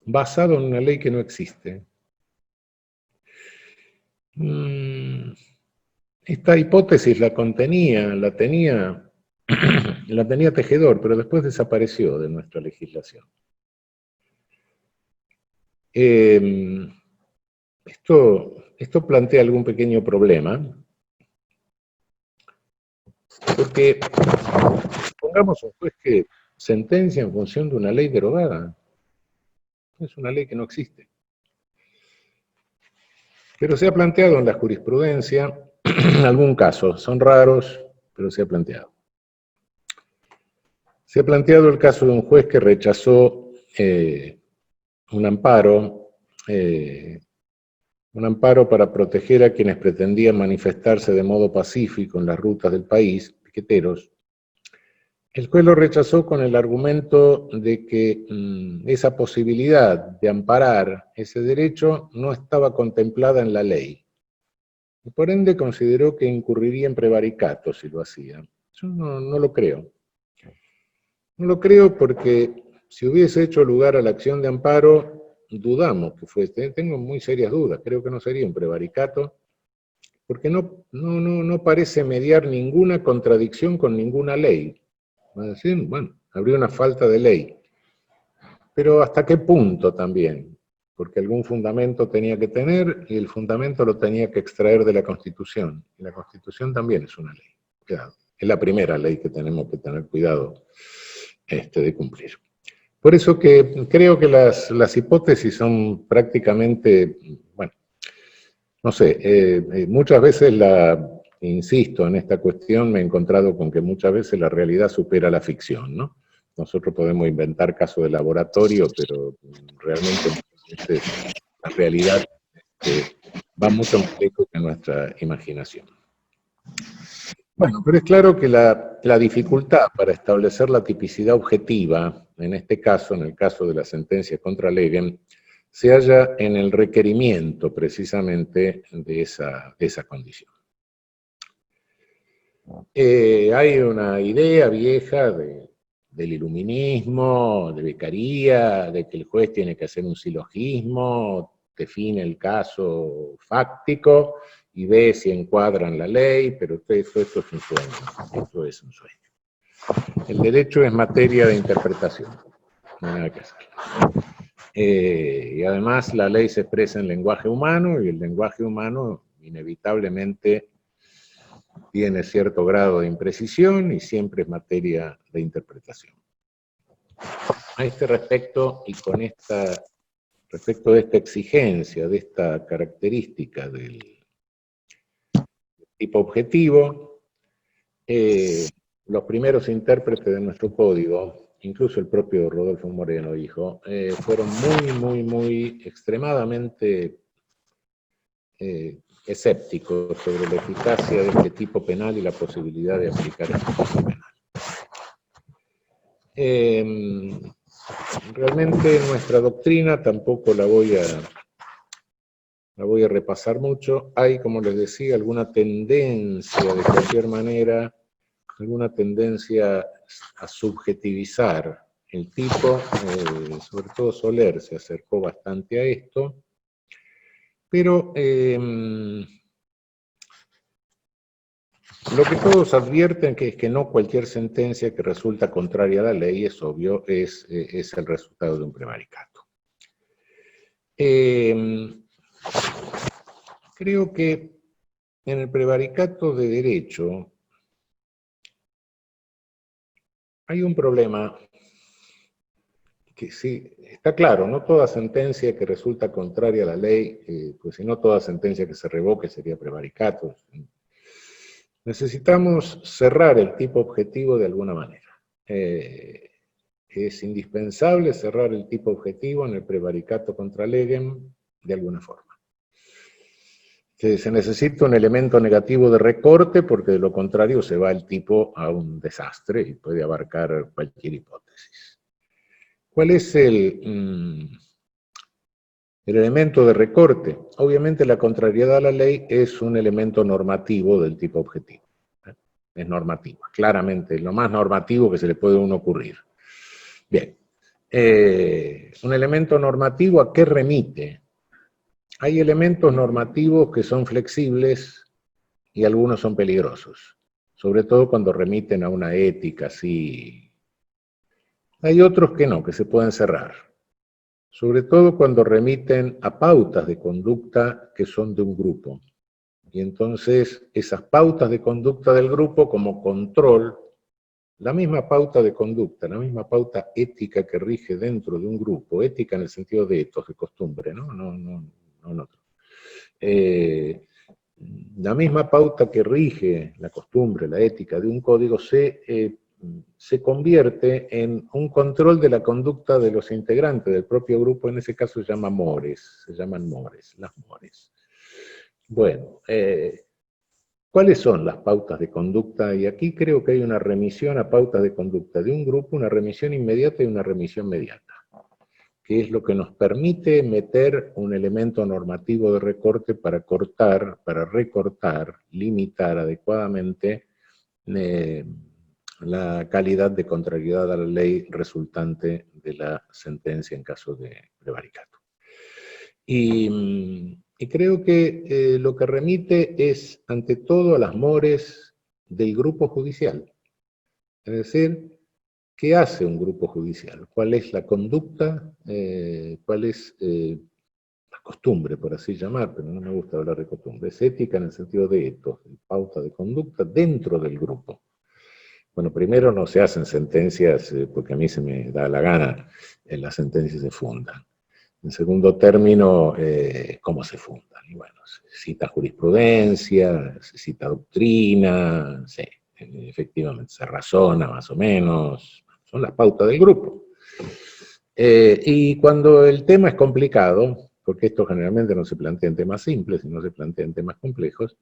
Speaker 3: basado en una ley que no existe. Esta hipótesis la tenía Tejedor, pero después desapareció de nuestra legislación. Esto plantea algún pequeño problema, porque pongamos un juez que sentencia en función de una ley derogada. Es una ley que no existe. Pero se ha planteado en la jurisprudencia algún caso, son raros, pero se ha planteado. Se ha planteado el caso de un juez que rechazó un amparo para proteger a quienes pretendían manifestarse de modo pacífico en las rutas del país, piqueteros. El juez lo rechazó con el argumento de que esa posibilidad de amparar ese derecho no estaba contemplada en la ley. Y por ende consideró que incurriría en prevaricato si lo hacía. Yo no lo creo. No lo creo porque si hubiese hecho lugar a la acción de amparo, dudamos que fuese. Tengo muy serias dudas, creo que no sería un prevaricato, porque no parece mediar ninguna contradicción con ninguna ley. Va a decir, bueno, habría una falta de ley. Pero ¿hasta qué punto también? Porque algún fundamento tenía que tener y el fundamento lo tenía que extraer de la Constitución. Y la Constitución también es una ley. Cuidado. Es la primera ley que tenemos que tener cuidado de cumplir. Por eso que creo que las hipótesis son prácticamente, bueno, no sé, muchas veces insisto en esta cuestión, me he encontrado con que muchas veces la realidad supera la ficción, ¿no? Nosotros podemos inventar casos de laboratorio, pero realmente muchas veces la realidad va mucho más lejos que nuestra imaginación. Bueno, pero es claro que la dificultad para establecer la tipicidad objetiva, en este caso, en el caso de la sentencia contra Legem, se halla en el requerimiento precisamente de esa condición. Hay una idea vieja del iluminismo, de Beccaria, de que el juez tiene que hacer un silogismo, define el caso fáctico y ve si encuadran la ley, pero esto es un sueño, esto es un sueño. El derecho es materia de interpretación, no hay nada que hacer. Y además la ley se expresa en lenguaje humano, y el lenguaje humano inevitablemente tiene cierto grado de imprecisión y siempre es materia de interpretación. A este respecto, y con respecto de esta exigencia, de esta característica del tipo objetivo, los primeros intérpretes de nuestro código, incluso el propio Rodolfo Moreno dijo, fueron muy extremadamente escépticos sobre la eficacia de este tipo penal y la posibilidad de aplicar este tipo penal. Realmente nuestra doctrina tampoco la voy a repasar mucho. Hay, como les decía, alguna tendencia de cualquier manera, alguna tendencia a subjetivizar el tipo, sobre todo Soler se acercó bastante a esto, pero lo que todos advierten es que no cualquier sentencia que resulta contraria a la ley, es obvio, es el resultado de un prevaricato. Creo que en el prevaricato de derecho hay un problema que sí, está claro, no toda sentencia que resulta contraria a la ley, pues si no toda sentencia que se revoque sería prevaricato. Necesitamos cerrar el tipo objetivo de alguna manera. Es indispensable cerrar el tipo objetivo en el prevaricato contra legem de alguna forma. Se necesita un elemento negativo de recorte porque de lo contrario se va el tipo a un desastre y puede abarcar cualquier hipótesis. ¿Cuál es el elemento de recorte? Obviamente la contrariedad a la ley es un elemento normativo del tipo objetivo. Es normativo, claramente, lo más normativo que se le puede a uno ocurrir. Bien, un elemento normativo, ¿a qué remite? Hay elementos normativos que son flexibles y algunos son peligrosos, sobre todo cuando remiten a una ética así. Hay otros que no, que se pueden cerrar, sobre todo cuando remiten a pautas de conducta que son de un grupo. Y entonces esas pautas de conducta del grupo como control, la misma pauta de conducta, la misma pauta ética que rige dentro de un grupo, ética en el sentido de etos, de costumbre, ¿no? No otro. La misma pauta que rige la costumbre, la ética de un código se convierte en un control de la conducta de los integrantes del propio grupo, en ese caso se llaman mores, las mores. Bueno, ¿cuáles son las pautas de conducta? Y aquí creo que hay una remisión a pautas de conducta de un grupo, una remisión inmediata y una remisión mediata, que es lo que nos permite meter un elemento normativo de recorte para recortar, limitar adecuadamente la calidad de contrariedad a la ley resultante de la sentencia en caso de prevaricato. Y creo que lo que remite es, ante todo, a las mores del grupo judicial. Es decir, ¿qué hace un grupo judicial? ¿Cuál es la conducta? ¿Cuál es la costumbre, por así llamar? Pero no me gusta hablar de costumbre. Es ética en el sentido de etos, de pauta de conducta dentro del grupo. Bueno, primero no se hacen sentencias porque a mí se me da la gana, las sentencias se fundan. En segundo término, ¿cómo se fundan? Y bueno, se cita jurisprudencia, se cita doctrina, sí, efectivamente se razona más o menos, son las pautas del grupo. Y cuando el tema es complicado, porque esto generalmente no se plantea en temas simples, sino se plantea en temas complejos,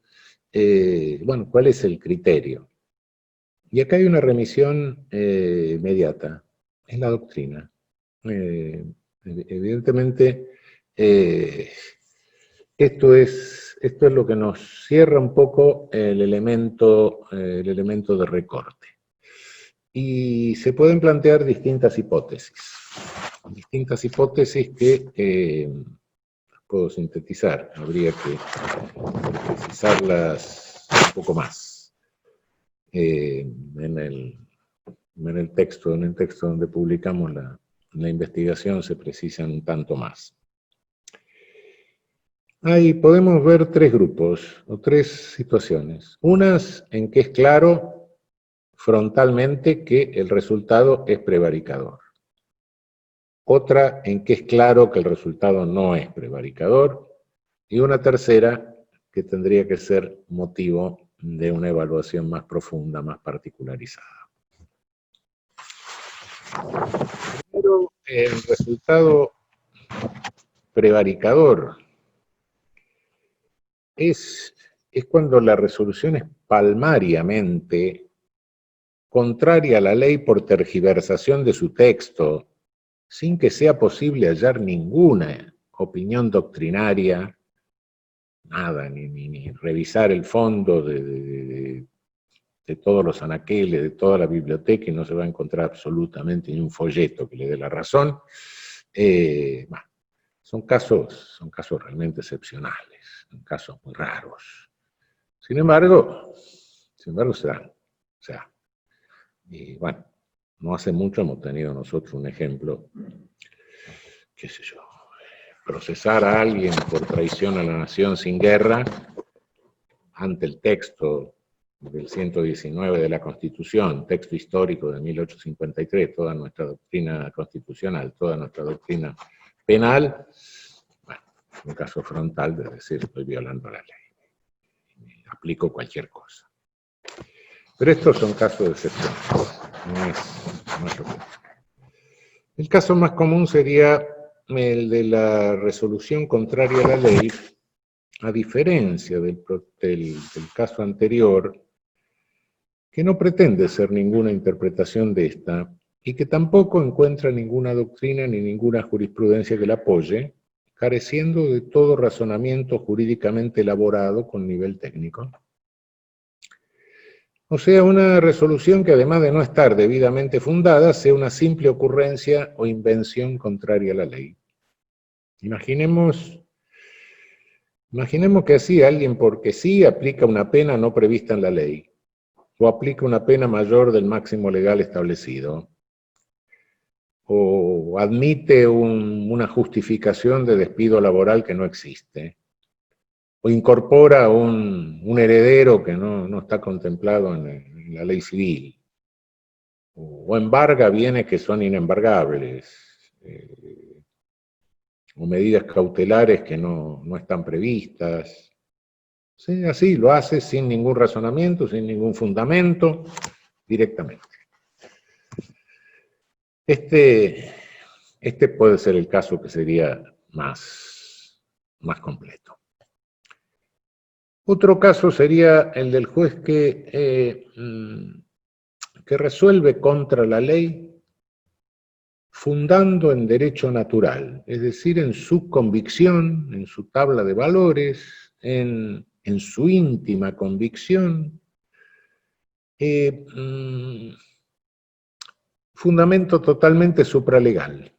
Speaker 3: bueno, ¿cuál es el criterio? Y acá hay una remisión inmediata, es la doctrina. Evidentemente, esto es lo que nos cierra un poco el elemento de recorte. Y se pueden plantear distintas hipótesis que puedo sintetizar, habría que precisarlas un poco más. En el texto donde publicamos la investigación se precisan un tanto más. Ahí podemos ver tres grupos o tres situaciones. Unas en que es claro frontalmente que el resultado es prevaricador. Otra en que es claro que el resultado no es prevaricador. Y una tercera que tendría que ser motivo de una evaluación más profunda, más particularizada. Primero, el resultado prevaricador es cuando la resolución es palmariamente contraria a la ley por tergiversación de su texto, sin que sea posible hallar ninguna opinión doctrinaria, nada, ni revisar el fondo de todos los anaqueles, de toda la biblioteca, y no se va a encontrar absolutamente ni un folleto que le dé la razón. Bueno, son casos realmente excepcionales, son casos muy raros. Sin embargo se dan. O sea, y bueno, no hace mucho hemos tenido nosotros un ejemplo, qué sé yo, procesar a alguien por traición a la nación sin guerra ante el texto del 119 de la Constitución, texto histórico de 1853, toda nuestra doctrina constitucional, toda nuestra doctrina penal. Bueno, un caso frontal de decir estoy violando la ley, aplico cualquier cosa. Pero estos son casos excepcionales, no es lo que es. El caso más común sería el de la resolución contraria a la ley, a diferencia del caso anterior, que no pretende ser ninguna interpretación de esta, y que tampoco encuentra ninguna doctrina ni ninguna jurisprudencia que la apoye, careciendo de todo razonamiento jurídicamente elaborado con nivel técnico. O sea, una resolución que además de no estar debidamente fundada, sea una simple ocurrencia o invención contraria a la ley. Imaginemos que así alguien porque sí aplica una pena no prevista en la ley, o aplica una pena mayor del máximo legal establecido, o admite una justificación de despido laboral que no existe, o incorpora un heredero que no está contemplado en la ley civil, o embarga bienes que son inembargables, o medidas cautelares que no están previstas. Sí, así lo hace sin ningún razonamiento, sin ningún fundamento, directamente. Este puede ser el caso que sería más completo. Otro caso sería el del juez que resuelve contra la ley fundando en derecho natural, es decir, en su convicción, en su tabla de valores, en su íntima convicción, fundamento totalmente supralegal.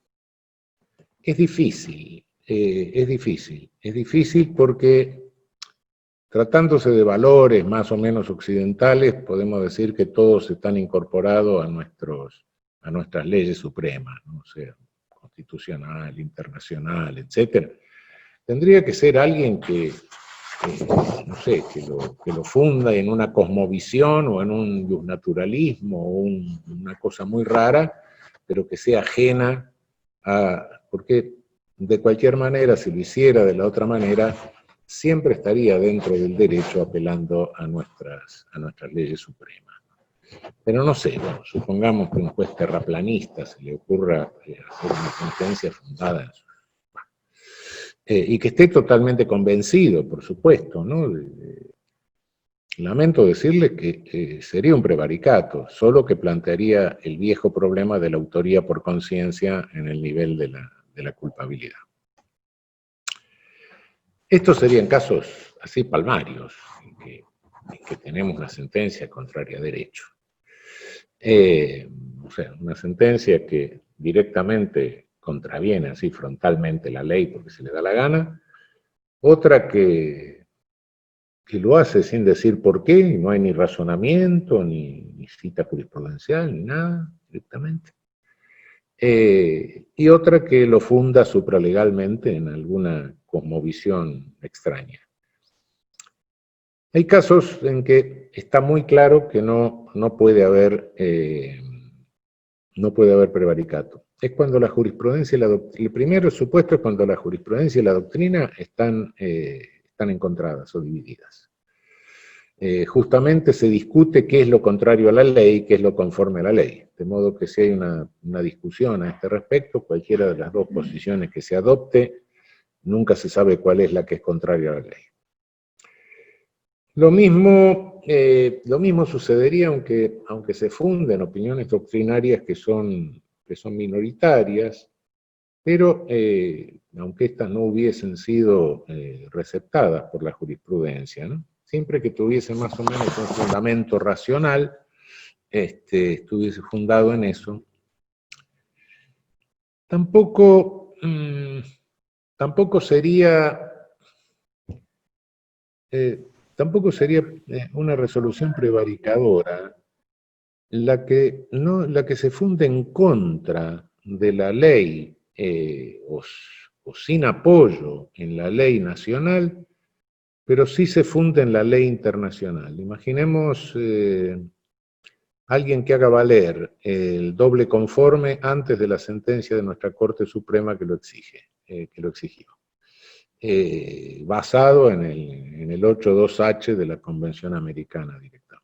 Speaker 3: Es difícil porque tratándose de valores más o menos occidentales, podemos decir que todos están incorporados a nuestras leyes supremas, ¿no? O sea, constitucional, internacional, etc. Tendría que ser alguien que no sé, que lo funda en una cosmovisión o en un justnaturalismo o una cosa muy rara, pero que sea ajena porque de cualquier manera, si lo hiciera de la otra manera, siempre estaría dentro del derecho apelando a nuestras leyes supremas. Pero no sé, bueno, supongamos que un juez terraplanista se le ocurra hacer una sentencia fundada en su... y que esté totalmente convencido, por supuesto, ¿no? Lamento decirle que sería un prevaricato, solo que plantearía el viejo problema de la autoría por conciencia en el nivel de la culpabilidad. Estos serían casos así palmarios, en que tenemos una sentencia contraria a derecho. O sea, una sentencia que directamente contraviene así frontalmente la ley porque se le da la gana, otra que lo hace sin decir por qué, y no hay ni razonamiento, ni cita jurisprudencial, ni nada, directamente. Y otra que lo funda supralegalmente en alguna cosmovisión extraña. Hay casos en que está muy claro que no puede haber prevaricato. Es cuando la jurisprudencia y la doctrina, el primero supuesto es cuando la jurisprudencia y la doctrina están encontradas o divididas. Justamente se discute qué es lo contrario a la ley, qué es lo conforme a la ley. De modo que si hay una discusión a este respecto, cualquiera de las dos posiciones que se adopte, nunca se sabe cuál es la que es contraria a la ley. Lo mismo sucedería aunque se funden opiniones doctrinarias que son minoritarias, pero aunque estas no hubiesen sido receptadas por la jurisprudencia, ¿no? Siempre que tuviese más o menos un fundamento racional, estuviese fundado en eso. Tampoco sería una resolución prevaricadora la que se funde en contra de la ley o sin apoyo en la ley nacional, pero sí se funde en la ley internacional. Imaginemos alguien que haga valer el doble conforme antes de la sentencia de nuestra Corte Suprema que lo exigió. Basado en el 8.2H de la Convención Americana directamente.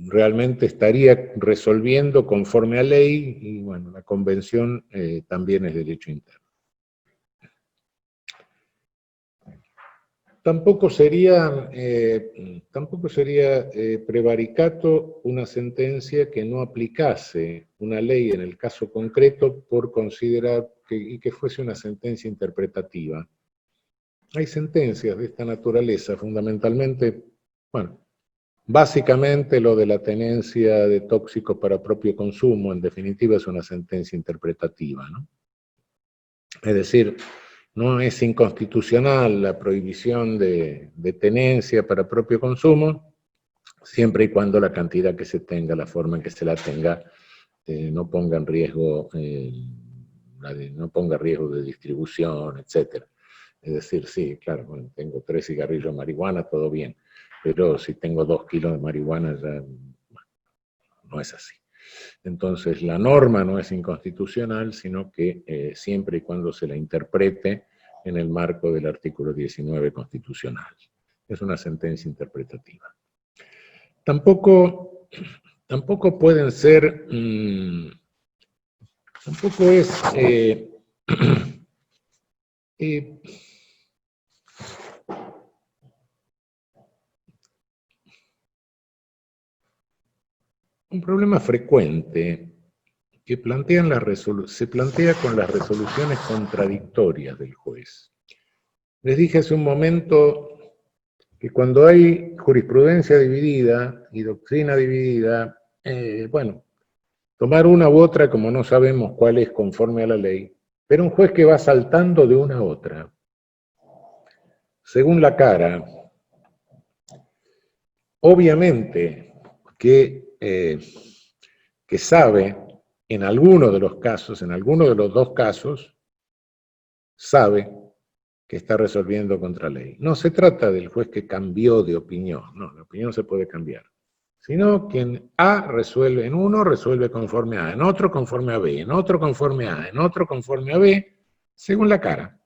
Speaker 3: Realmente estaría resolviendo conforme a ley, y bueno, la Convención también es derecho interno. Tampoco sería prevaricato una sentencia que no aplicase una ley en el caso concreto por considerar que fuese una sentencia interpretativa. Hay sentencias de esta naturaleza, fundamentalmente, bueno, básicamente lo de la tenencia de tóxicos para propio consumo, en definitiva, es una sentencia interpretativa, ¿no? Es decir, no es inconstitucional la prohibición de tenencia para propio consumo, siempre y cuando la cantidad que se tenga, la forma en que se la tenga, no ponga en riesgo, de distribución, etc. Es decir, sí, claro, bueno, tengo 3 cigarrillos de marihuana, todo bien, pero si tengo 2 kilos de marihuana, ya no es así. Entonces, la norma no es inconstitucional, sino que siempre y cuando se la interprete en el marco del artículo 19 constitucional. Es una sentencia interpretativa. Tampoco pueden ser, tampoco es un problema frecuente que se plantea con las resoluciones contradictorias del juez. Les dije hace un momento que cuando hay jurisprudencia dividida y doctrina dividida, bueno, tomar una u otra como no sabemos cuál es conforme a la ley, pero un juez que va saltando de una a otra, según la cara, obviamente que sabe, en alguno de los casos, en alguno de los dos casos, sabe que está resolviendo contra ley. No se trata del juez que cambió de opinión, no, la opinión se puede cambiar, sino quien A resuelve en uno, resuelve conforme a, en otro conforme a B, en otro conforme a, en otro conforme a B, según la cara.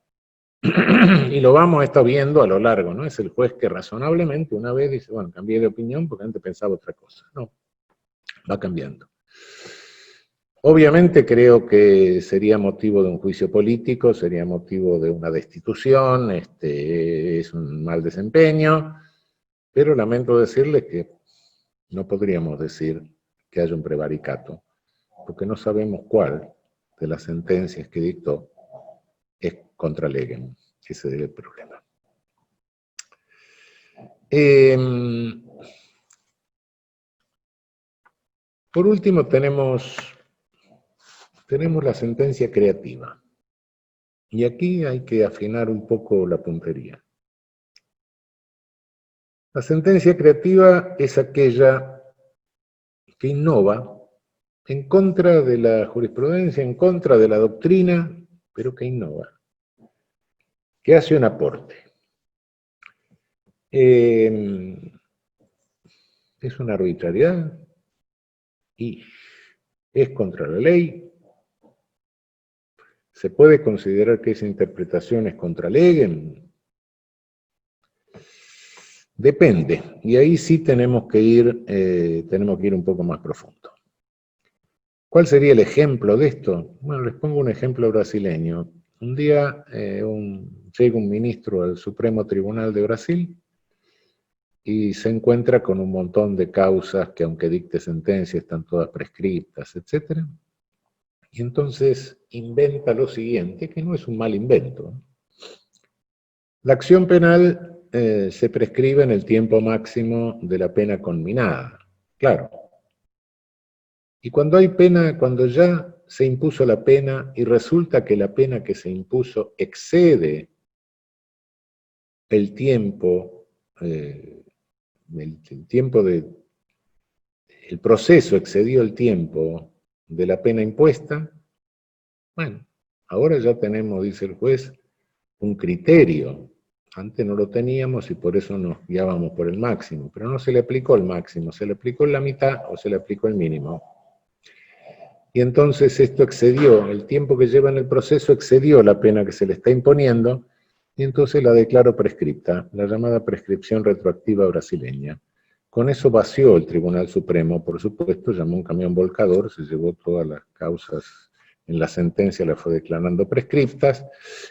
Speaker 3: Y lo vamos viendo a lo largo, ¿no? Es el juez que razonablemente una vez dice, bueno, cambié de opinión porque antes pensaba otra cosa. No, va cambiando. Obviamente creo que sería motivo de un juicio político, sería motivo de una destitución, es un mal desempeño, pero lamento decirles que no podríamos decir que haya un prevaricato, porque no sabemos cuál de las sentencias que dictó es contra legem. Ese es el problema. Por último tenemos la sentencia creativa. Y aquí hay que afinar un poco la puntería. La sentencia creativa es aquella que innova en contra de la jurisprudencia, en contra de la doctrina, pero que innova, que hace un aporte. Es una arbitrariedad y es contra la ley. ¿Se puede considerar que esa interpretación es contra legem? Depende, y ahí sí tenemos que ir un poco más profundo. ¿Cuál sería el ejemplo de esto? Bueno, les pongo un ejemplo brasileño. Un día llega un ministro al Supremo Tribunal de Brasil y se encuentra con un montón de causas que, aunque dicte sentencia, están todas prescriptas, etc. Y entonces inventa lo siguiente, que no es un mal invento. La acción penal se prescribe en el tiempo máximo de la pena conminada. Claro. Y cuando hay pena, cuando ya se impuso la pena y resulta que la pena que se impuso excede el tiempo, el proceso excedió el tiempo de la pena impuesta, bueno, ahora ya tenemos, dice el juez, un criterio. Antes no lo teníamos y por eso nos guiábamos por el máximo, pero no se le aplicó el máximo, se le aplicó la mitad o se le aplicó el mínimo. Y entonces esto excedió, el tiempo que lleva en el proceso excedió la pena que se le está imponiendo, y entonces la declaró prescripta, la llamada prescripción retroactiva brasileña. Con eso vació el Tribunal Supremo, por supuesto, llamó un camión volcador, se llevó todas las causas en la sentencia, las fue declarando prescriptas,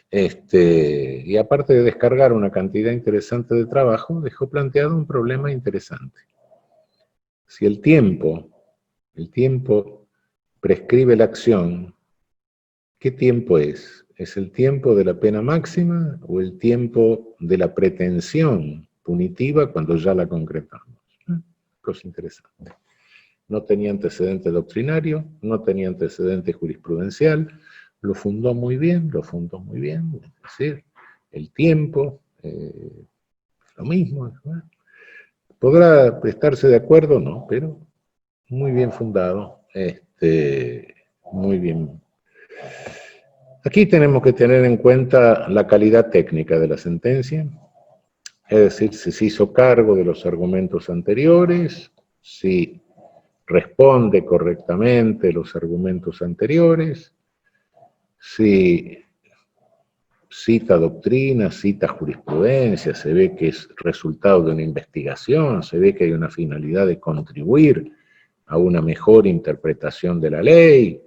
Speaker 3: y aparte de descargar una cantidad interesante de trabajo, dejó planteado un problema interesante. Si el tiempo prescribe la acción, ¿qué tiempo es? ¿Es el tiempo de la pena máxima o el tiempo de la pretensión punitiva cuando ya la concretamos? Cosa interesante. No tenía antecedente doctrinario, no tenía antecedente jurisprudencial, lo fundó muy bien, es decir, el tiempo, lo mismo. ¿Podrá estarse de acuerdo? No, pero muy bien fundado, muy bien. Aquí tenemos que tener en cuenta la calidad técnica de la sentencia, es decir, si se hizo cargo de los argumentos anteriores, si responde correctamente los argumentos anteriores, si cita doctrina, cita jurisprudencia, se ve que es resultado de una investigación, se ve que hay una finalidad de contribuir a una mejor interpretación de la ley,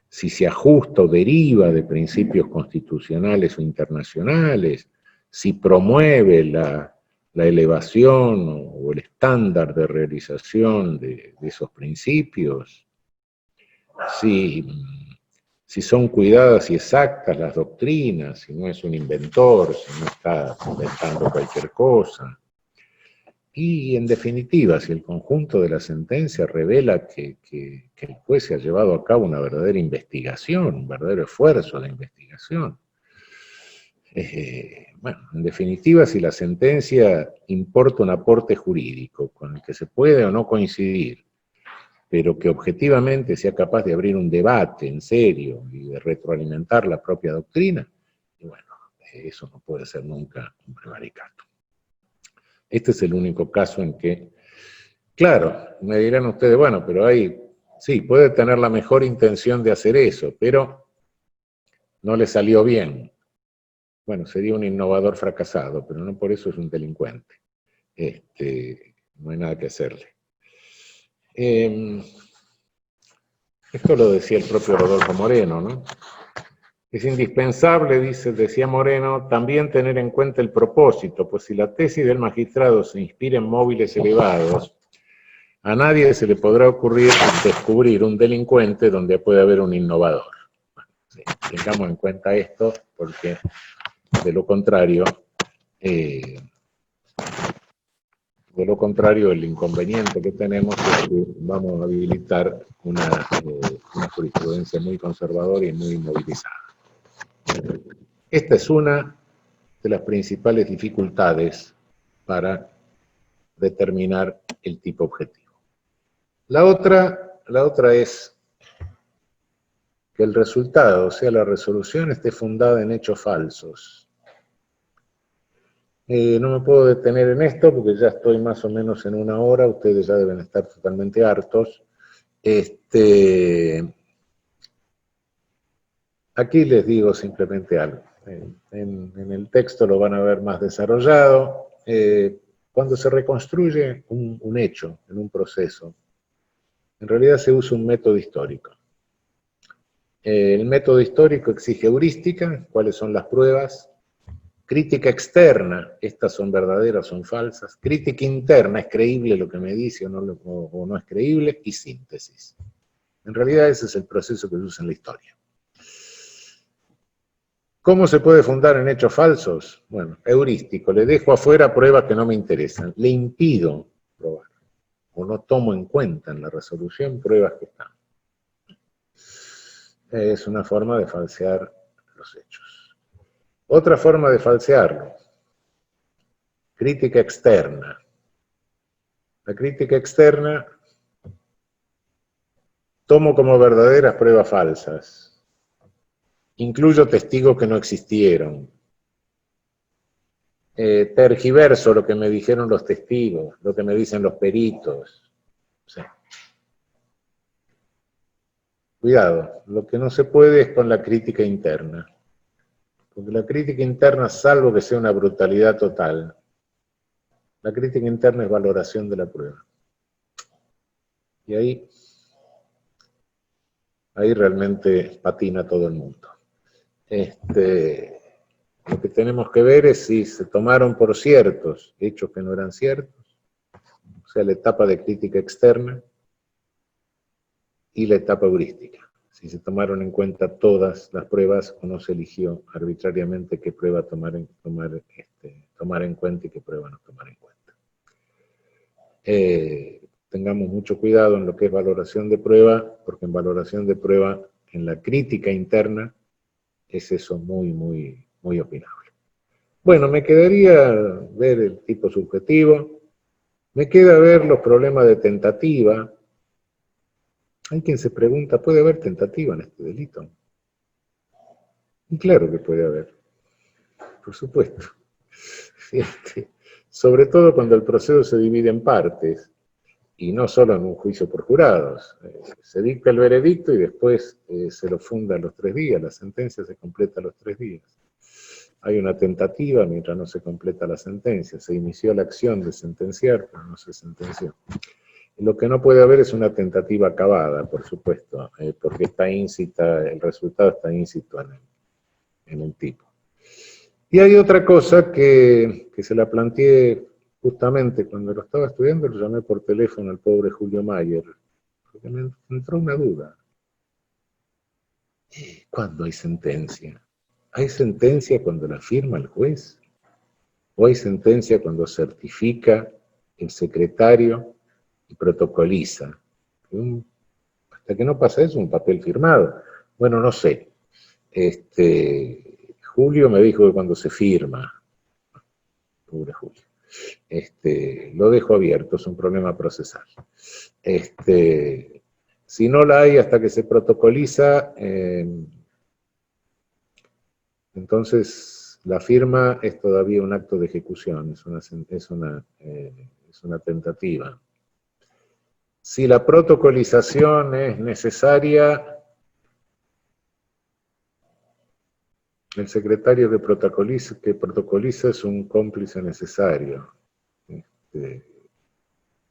Speaker 3: si se ajusta o deriva de principios constitucionales o internacionales, si promueve la elevación o el estándar de realización de esos principios, si son cuidadas y exactas las doctrinas, si no es un inventor, si no está inventando cualquier cosa. Y en definitiva, si el conjunto de la sentencia revela que el juez se ha llevado a cabo una verdadera investigación, un verdadero esfuerzo de investigación. Bueno, en definitiva, si la sentencia importa un aporte jurídico con el que se puede o no coincidir, pero que objetivamente sea capaz de abrir un debate en serio y de retroalimentar la propia doctrina, y bueno, eso no puede ser nunca un prevaricato. Este es el único caso en que, claro, me dirán ustedes, bueno, pero ahí, sí, puede tener la mejor intención de hacer eso, pero no le salió bien. Bueno, sería un innovador fracasado, pero no por eso es un delincuente. No hay nada que hacerle. Esto lo decía el propio Rodolfo Moreno, ¿no? Es indispensable, decía Moreno, también tener en cuenta el propósito, pues si la tesis del magistrado se inspira en móviles elevados, a nadie se le podrá ocurrir descubrir un delincuente donde puede haber un innovador. Sí, tengamos en cuenta esto, porque de lo contrario, De lo contrario, el inconveniente que tenemos es que vamos a habilitar una jurisprudencia muy conservadora y muy inmovilizada. Esta es una de las principales dificultades para determinar el tipo objetivo. La otra es que el resultado, o sea, la resolución, esté fundada en hechos falsos. No me puedo detener en esto porque ya estoy más o menos en una hora, ustedes ya deben estar totalmente hartos. Aquí les digo simplemente algo. En el texto lo van a ver más desarrollado. Cuando se reconstruye un hecho en un proceso, en realidad se usa un método histórico. El método histórico exige heurística, cuáles son las pruebas. Crítica externa, estas son verdaderas, son falsas. Crítica interna, es creíble lo que me dice o no es creíble. Y síntesis. En realidad ese es el proceso que se usa en la historia. ¿Cómo se puede fundar en hechos falsos? Bueno, heurístico, le dejo afuera pruebas que no me interesan, le impido probar, o no tomo en cuenta en la resolución pruebas que están. Es una forma de falsear los hechos. Otra forma de falsearlo, crítica externa. La crítica externa, tomo como verdaderas pruebas falsas. Incluyo testigos que no existieron. Tergiverso lo que me dijeron los testigos, lo que me dicen los peritos. Sí. Cuidado, lo que no se puede es con la crítica interna. Porque la crítica interna, salvo que sea una brutalidad total, la crítica interna es valoración de la prueba. Y ahí realmente patina todo el mundo. Lo que tenemos que ver es si se tomaron por ciertos hechos que no eran ciertos, o sea, la etapa de crítica externa y la etapa heurística. Si se tomaron en cuenta todas las pruebas o no se eligió arbitrariamente qué prueba tomar en cuenta y qué prueba no tomar en cuenta. Tengamos mucho cuidado en lo que es valoración de prueba, porque en valoración de prueba, en la crítica interna, es eso muy, muy, muy opinable. Bueno, me quedaría ver el tipo subjetivo, me queda ver los problemas de tentativa. Hay quien se pregunta, ¿puede haber tentativa en este delito? Y claro que puede haber, por supuesto. Sobre todo cuando el proceso se divide en partes, y no solo en un juicio por jurados. Se dicta el veredicto y después se lo funda a los 3 días, la sentencia se completa a los 3 días. Hay una tentativa mientras no se completa la sentencia, se inició la acción de sentenciar, pero no se sentenció. Lo que no puede haber es una tentativa acabada, por supuesto, porque está íncita, el resultado está íncito en el tipo. Y hay otra cosa que se la planteé justamente cuando lo estaba estudiando, lo llamé por teléfono al pobre Julio Mayer, porque me entró una duda. ¿Cuándo hay sentencia? ¿Hay sentencia cuando la firma el juez? ¿O hay sentencia cuando certifica el secretario y protocoliza? Hasta que no pasa eso, un papel firmado. Bueno, no sé. Julio me dijo que cuando se firma, pobre Julio, lo dejo abierto, es un problema procesal. Si no la hay hasta que se protocoliza, entonces la firma es todavía un acto de ejecución, es una tentativa. Si la protocolización es necesaria, el secretario que protocoliza es un cómplice necesario.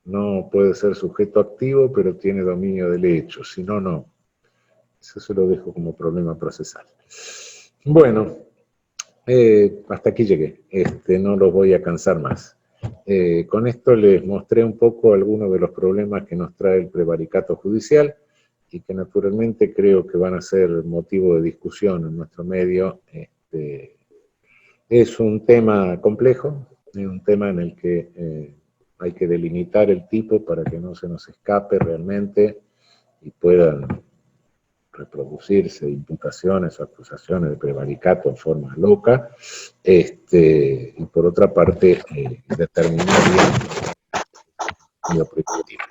Speaker 3: No puede ser sujeto activo, pero tiene dominio del hecho, si no, no. Eso se lo dejo como problema procesal. Bueno, hasta aquí llegué. No los voy a cansar más. Con esto les mostré un poco algunos de los problemas que nos trae el prevaricato judicial y que naturalmente creo que van a ser motivo de discusión en nuestro medio. Es un tema complejo, es un tema en el que hay que delimitar el tipo para que no se nos escape realmente y puedan reproducirse imputaciones o acusaciones de prevaricato en forma loca, y por otra parte, determinar bien lo preventivo.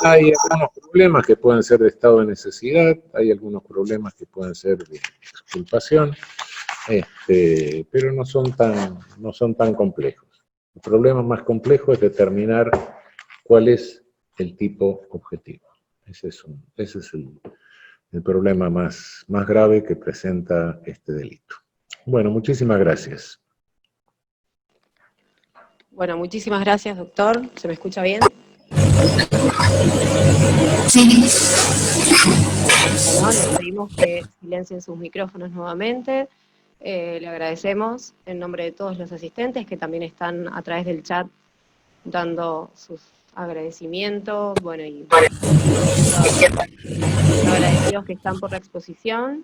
Speaker 3: Hay algunos problemas que pueden ser de estado de necesidad, hay algunos problemas que pueden ser de exculpación, pero no son tan complejos. El problema más complejo es determinar cuál es el tipo objetivo. Ese es el problema más grave que presenta este delito. Bueno, muchísimas gracias.
Speaker 1: Bueno, muchísimas gracias, doctor. ¿Se me escucha bien?
Speaker 4: Sí.
Speaker 1: Bueno, les pedimos que silencien sus micrófonos nuevamente. Le agradecemos en nombre de todos los asistentes que también están a través del chat dando sus agradecimientos, bueno, y los agradecidos que están por la exposición.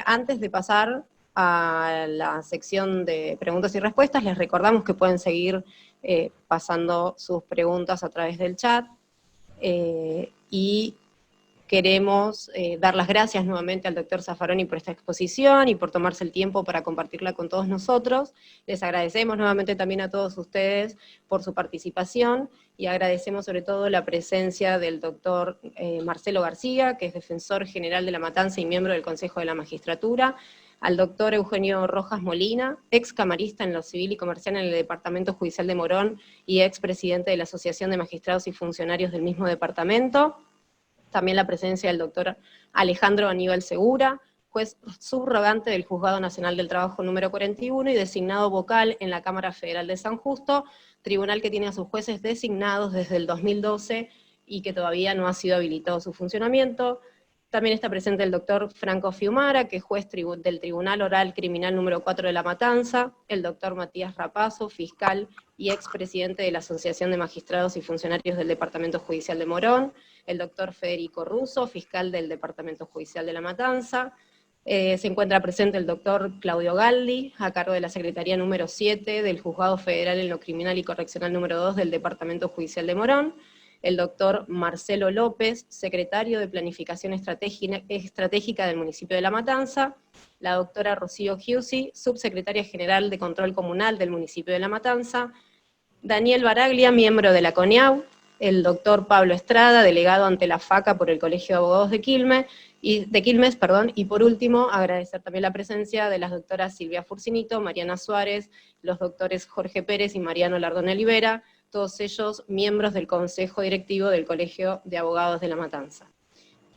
Speaker 1: Antes de pasar a la sección de preguntas y respuestas, les recordamos que pueden seguir pasando sus preguntas a través del chat, y queremos dar las gracias nuevamente al doctor Zaffaroni por esta exposición y por tomarse el tiempo para compartirla con todos nosotros. Les agradecemos nuevamente también a todos ustedes por su participación y agradecemos sobre todo la presencia del doctor Marcelo García, que es defensor general de La Matanza y miembro del Consejo de la Magistratura, al doctor Eugenio Rojas Molina, ex camarista en lo civil y comercial en el Departamento Judicial de Morón y ex presidente de la Asociación de Magistrados y Funcionarios del mismo departamento. También la presencia del doctor Alejandro Aníbal Segura, juez subrogante del Juzgado Nacional del Trabajo número 41 y designado vocal en la Cámara Federal de San Justo, tribunal que tiene a sus jueces designados desde el 2012 y que todavía no ha sido habilitado su funcionamiento. También está presente el doctor Franco Fiumara, que es juez del Tribunal Oral Criminal número 4 de La Matanza, el doctor Matías Rapazo, fiscal y expresidente de la Asociación de Magistrados y Funcionarios del Departamento Judicial de Morón, el doctor Federico Russo, fiscal del Departamento Judicial de La Matanza. Se encuentra presente el doctor Claudio Galdi, a cargo de la Secretaría número 7 del Juzgado Federal en lo Criminal y Correccional número 2 del Departamento Judicial de Morón, el doctor Marcelo López, secretario de Planificación Estratégica del municipio de La Matanza, la doctora Rocío Giussi, subsecretaria general de Control Comunal del municipio de La Matanza, Daniel Baraglia, miembro de la CONIAU, el doctor Pablo Estrada, delegado ante la FACA por el Colegio de Abogados de Quilmes, y por último, agradecer también la presencia de las doctoras Silvia Furcinito, Mariana Suárez, los doctores Jorge Pérez y Mariano Lardón Olivera, todos ellos miembros del Consejo Directivo del Colegio de Abogados de La Matanza.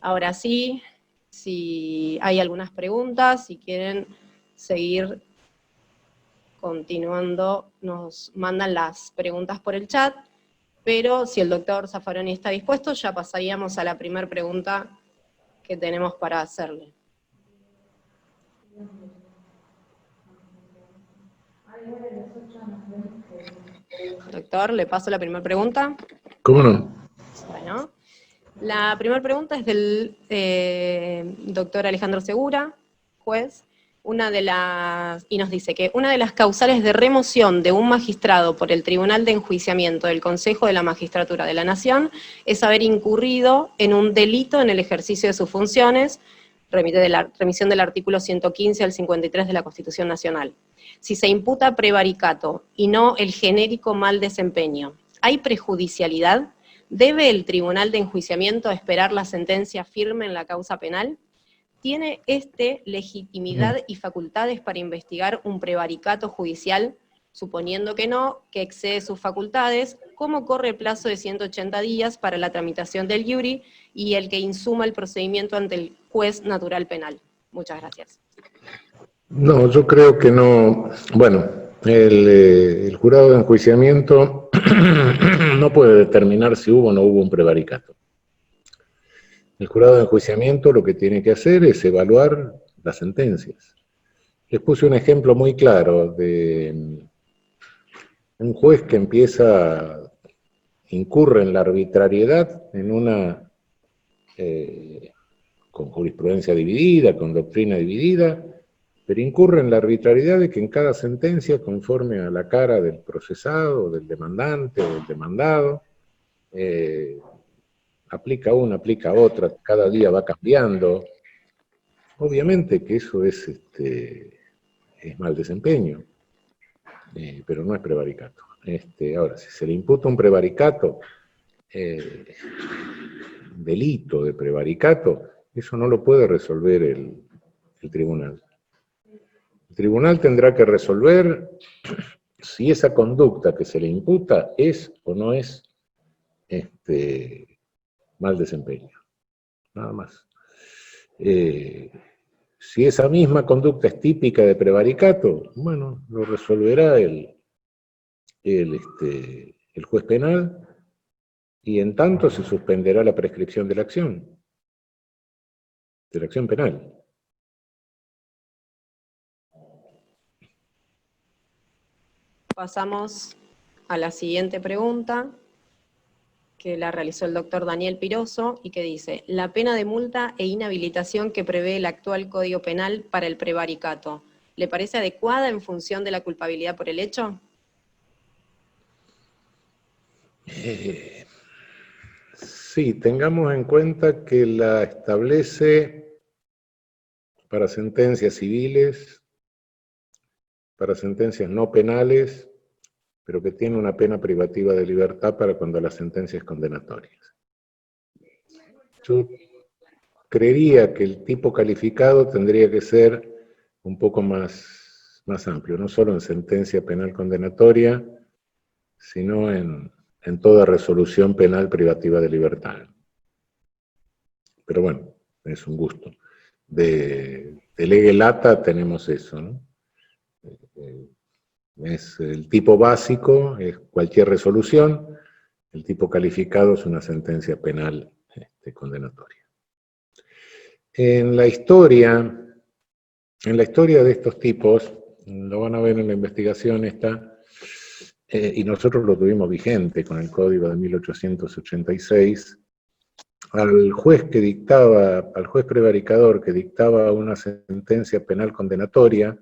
Speaker 1: Ahora sí, si hay algunas preguntas, si quieren seguir continuando, nos mandan las preguntas por el chat, pero si el doctor Zaffaroni está dispuesto, ya pasaríamos a la primera pregunta que tenemos para hacerle. Doctor, ¿le paso la primera pregunta?
Speaker 3: ¿Cómo no?
Speaker 1: Bueno, la primera pregunta es del doctor Alejandro Segura, juez, y nos dice que una de las causales de remoción de un magistrado por el Tribunal de Enjuiciamiento del Consejo de la Magistratura de la Nación es haber incurrido en un delito en el ejercicio de sus funciones, remisión del artículo 115 al 53 de la Constitución Nacional. Si se imputa prevaricato y no el genérico mal desempeño, ¿hay prejudicialidad? ¿Debe el Tribunal de Enjuiciamiento esperar la sentencia firme en la causa penal? ¿Tiene legitimidad y facultades para investigar un prevaricato judicial? Suponiendo que no, que excede sus facultades, ¿cómo corre el plazo de 180 días para la tramitación del iuri y el que insuma el procedimiento ante el juez natural penal? Muchas gracias.
Speaker 3: No, yo creo que no. Bueno, el jurado de enjuiciamiento no puede determinar si hubo o no hubo un prevaricato. El jurado de enjuiciamiento lo que tiene que hacer es evaluar las sentencias. Les puse un ejemplo muy claro de un juez que incurre en la arbitrariedad con jurisprudencia dividida, con doctrina dividida, pero incurre en la arbitrariedad de que en cada sentencia, conforme a la cara del procesado, del demandante o del demandado, aplica una, aplica otra, cada día va cambiando. Obviamente que eso es mal desempeño, pero no es prevaricato. Ahora, si se le imputa un prevaricato, delito de prevaricato, eso no lo puede resolver el tribunal. El tribunal tendrá que resolver si esa conducta que se le imputa es o no es mal desempeño. Nada más. Si esa misma conducta es típica de prevaricato, bueno, lo resolverá el juez penal, y en tanto se suspenderá la prescripción de la acción penal.
Speaker 1: Pasamos a la siguiente pregunta, que la realizó el doctor Daniel Piroso, y que dice: la pena de multa e inhabilitación que prevé el actual Código Penal para el prevaricato, ¿le parece adecuada en función de la culpabilidad por el hecho?
Speaker 3: Sí, tengamos en cuenta que la establece para sentencias civiles, para sentencias no penales, pero que tiene una pena privativa de libertad para cuando la sentencia es condenatoria. Yo creería que el tipo calificado tendría que ser un poco más amplio, no solo en sentencia penal condenatoria, sino en toda resolución penal privativa de libertad. Pero bueno, es un gusto. De lege lata tenemos eso, ¿no? Es el tipo básico, es cualquier resolución. El tipo calificado es una sentencia penal condenatoria. En la historia de estos tipos, lo van a ver en la investigación esta, y nosotros lo tuvimos vigente con el Código de 1886, al juez prevaricador que dictaba una sentencia penal condenatoria,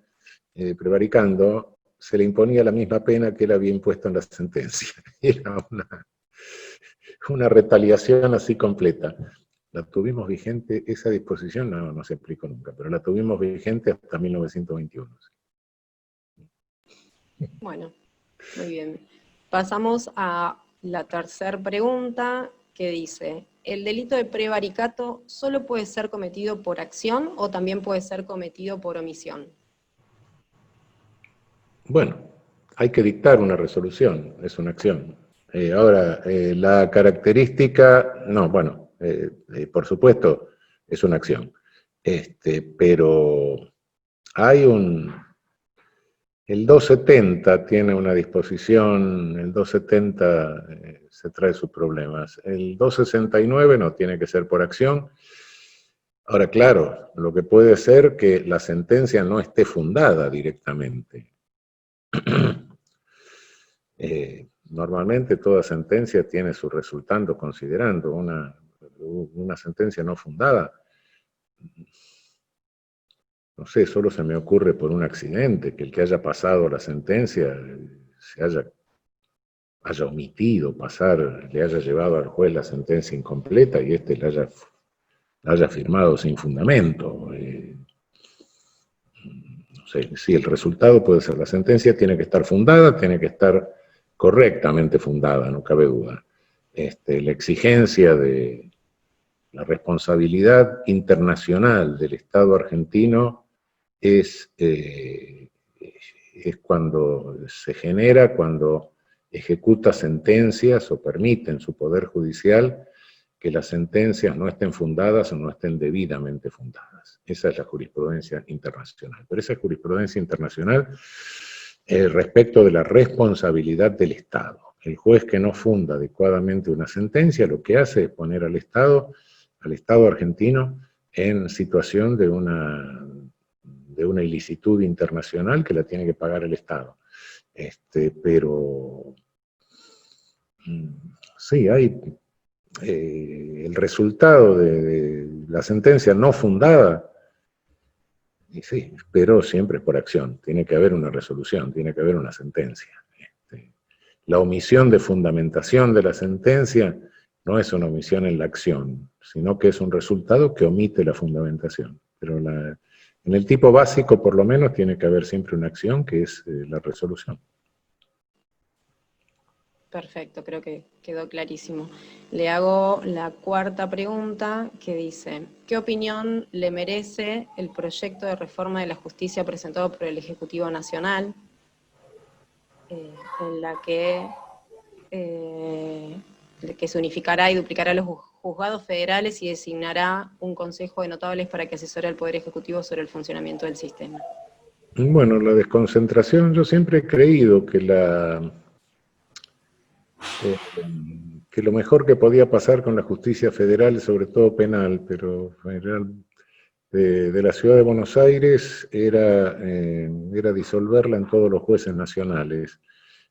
Speaker 3: prevaricando, se le imponía la misma pena que él había impuesto en la sentencia. Era una retaliación así completa. La tuvimos vigente, esa disposición no se aplicó nunca, pero la tuvimos vigente hasta 1921.
Speaker 1: Bueno, muy bien. Pasamos a la tercera pregunta, que dice: ¿el delito de prevaricato solo puede ser cometido por acción o también puede ser cometido por omisión?
Speaker 3: Bueno, hay que dictar una resolución, es una acción. Ahora, la característica, no, bueno, por supuesto, es una acción. Pero hay el 270 tiene una disposición, el 270 se trae sus problemas. El 269 no tiene que ser por acción. Ahora, claro, lo que puede ser que la sentencia no esté fundada directamente. Normalmente toda sentencia tiene su resultando considerando una sentencia no fundada. No sé, solo se me ocurre por un accidente, que el que haya pasado la sentencia se haya omitido pasar, le haya llevado al juez la sentencia incompleta y la haya firmado sin fundamento. No sé, sí, el resultado puede ser, la sentencia tiene que estar fundada, tiene que estar correctamente fundada, no cabe duda. La exigencia de la responsabilidad internacional del Estado argentino es cuando se genera, cuando ejecuta sentencias o permite en su poder judicial que las sentencias no estén fundadas o no estén debidamente fundadas. Esa es la jurisprudencia internacional. Pero esa jurisprudencia internacional respecto de la responsabilidad del Estado. El juez que no funda adecuadamente una sentencia lo que hace es poner al Estado argentino en situación de una ilicitud internacional que la tiene que pagar el Estado. Pero sí, hay el resultado de la sentencia no fundada Y sí, pero siempre es por acción. Tiene que haber una resolución, tiene que haber una sentencia. La omisión de fundamentación de la sentencia no es una omisión en la acción, sino que es un resultado que omite la fundamentación. Pero en el tipo básico, por lo menos, tiene que haber siempre una acción que es la resolución.
Speaker 1: Perfecto, creo que quedó clarísimo. Le hago la cuarta pregunta que dice, ¿qué opinión le merece el proyecto de reforma de la justicia presentado por el Ejecutivo Nacional, en la que se unificará y duplicará los juzgados federales y designará un consejo de notables para que asesore al Poder Ejecutivo sobre el funcionamiento del sistema?
Speaker 3: Bueno, la desconcentración, yo siempre he creído que que lo mejor que podía pasar con la justicia federal, sobre todo penal, pero federal, de la ciudad de Buenos Aires, era disolverla en todos los jueces nacionales.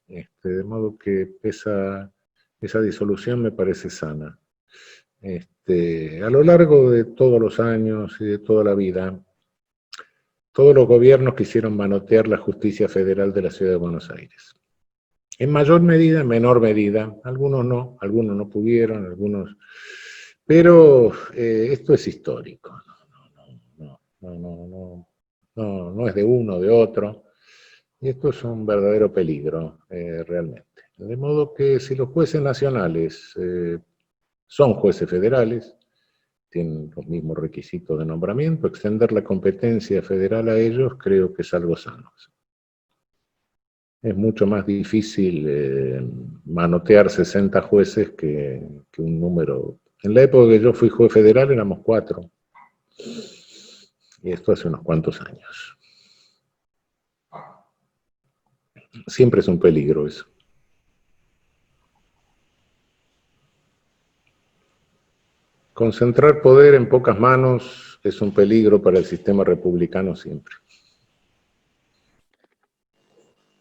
Speaker 3: De modo que esa disolución me parece sana. A lo largo de todos los años y de toda la vida, todos los gobiernos quisieron manotear la justicia federal de la ciudad de Buenos Aires. En mayor medida, en menor medida, algunos no pudieron, algunos... Pero esto es histórico, no es de uno o de otro, y esto es un verdadero peligro, realmente. De modo que si los jueces nacionales son jueces federales, tienen los mismos requisitos de nombramiento, extender la competencia federal a ellos creo que es algo sano. Es mucho más difícil manotear 60 jueces que un número. En la época que yo fui juez federal éramos 4. Y esto hace unos cuantos años. Siempre es un peligro eso. Concentrar poder en pocas manos es un peligro para el sistema republicano siempre.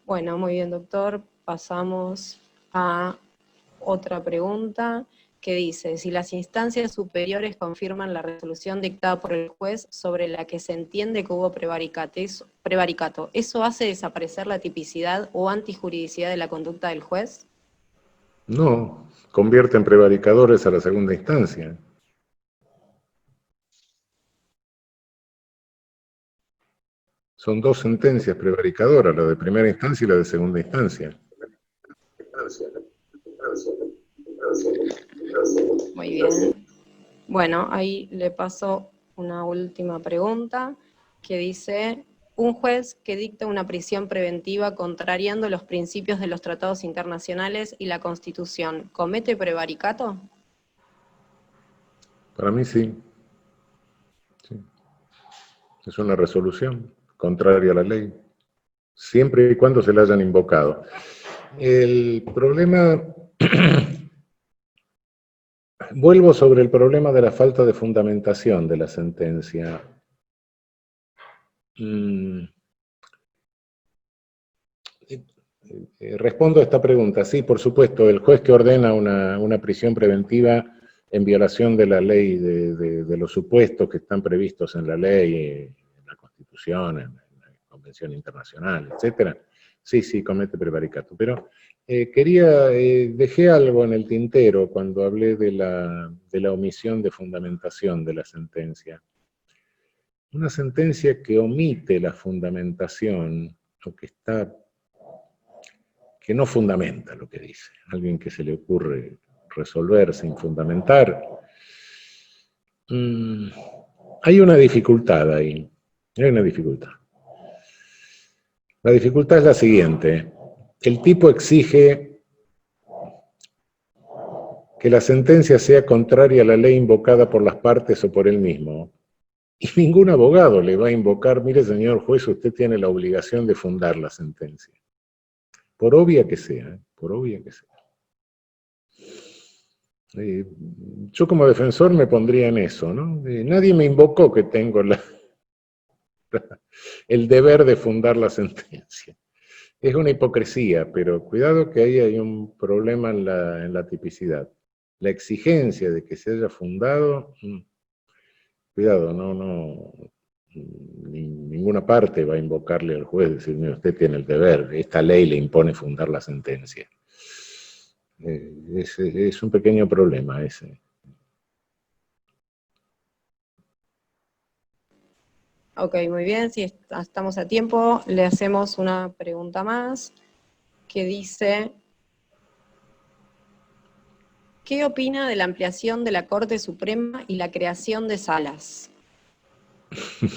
Speaker 1: Bueno, muy bien, doctor. Pasamos a otra pregunta que dice, si las instancias superiores confirman la resolución dictada por el juez sobre la que se entiende que hubo prevaricato, ¿eso hace desaparecer la tipicidad o antijuridicidad de la conducta del juez?
Speaker 3: No, convierte en prevaricadores a la segunda instancia. Son 2 sentencias prevaricadoras, la de primera instancia y la de segunda instancia.
Speaker 1: Muy bien. Bueno, ahí le paso una última pregunta que dice, un juez que dicta una prisión preventiva contrariando los principios de los tratados internacionales y la Constitución, ¿comete prevaricato?
Speaker 3: Para mí sí. Es una resolución contraria a la ley, siempre y cuando se la hayan invocado. El problema, vuelvo sobre el problema de la falta de fundamentación de la sentencia. Respondo a esta pregunta. Sí, por supuesto, el juez que ordena una prisión preventiva en violación de la ley, de los supuestos que están previstos en la ley, en la Constitución, en la Convención Internacional, etcétera, sí, comete prevaricato. Pero dejé algo en el tintero cuando hablé de la omisión de fundamentación de la sentencia. Una sentencia que omite la fundamentación, o que no fundamenta lo que dice, alguien que se le ocurre resolver sin fundamentar. Hay una dificultad ahí, hay una dificultad. La dificultad es la siguiente: el tipo exige que la sentencia sea contraria a la ley invocada por las partes o por él mismo, y ningún abogado le va a invocar, mire señor juez, usted tiene la obligación de fundar la sentencia, por obvia que sea, por obvia que sea. Yo como defensor me pondría en eso, ¿no? Nadie me invocó que tengo el deber de fundar la sentencia. Es una hipocresía, pero cuidado que ahí hay un problema en la tipicidad. La exigencia de que se haya fundado, cuidado, no ninguna parte va a invocarle al juez, decir, mira, usted tiene el deber, esta ley le impone fundar la sentencia. Es un pequeño problema ese.
Speaker 1: Ok, muy bien, si estamos a tiempo, le hacemos una pregunta más, que dice, ¿qué opina de la ampliación de la Corte Suprema y la creación de salas?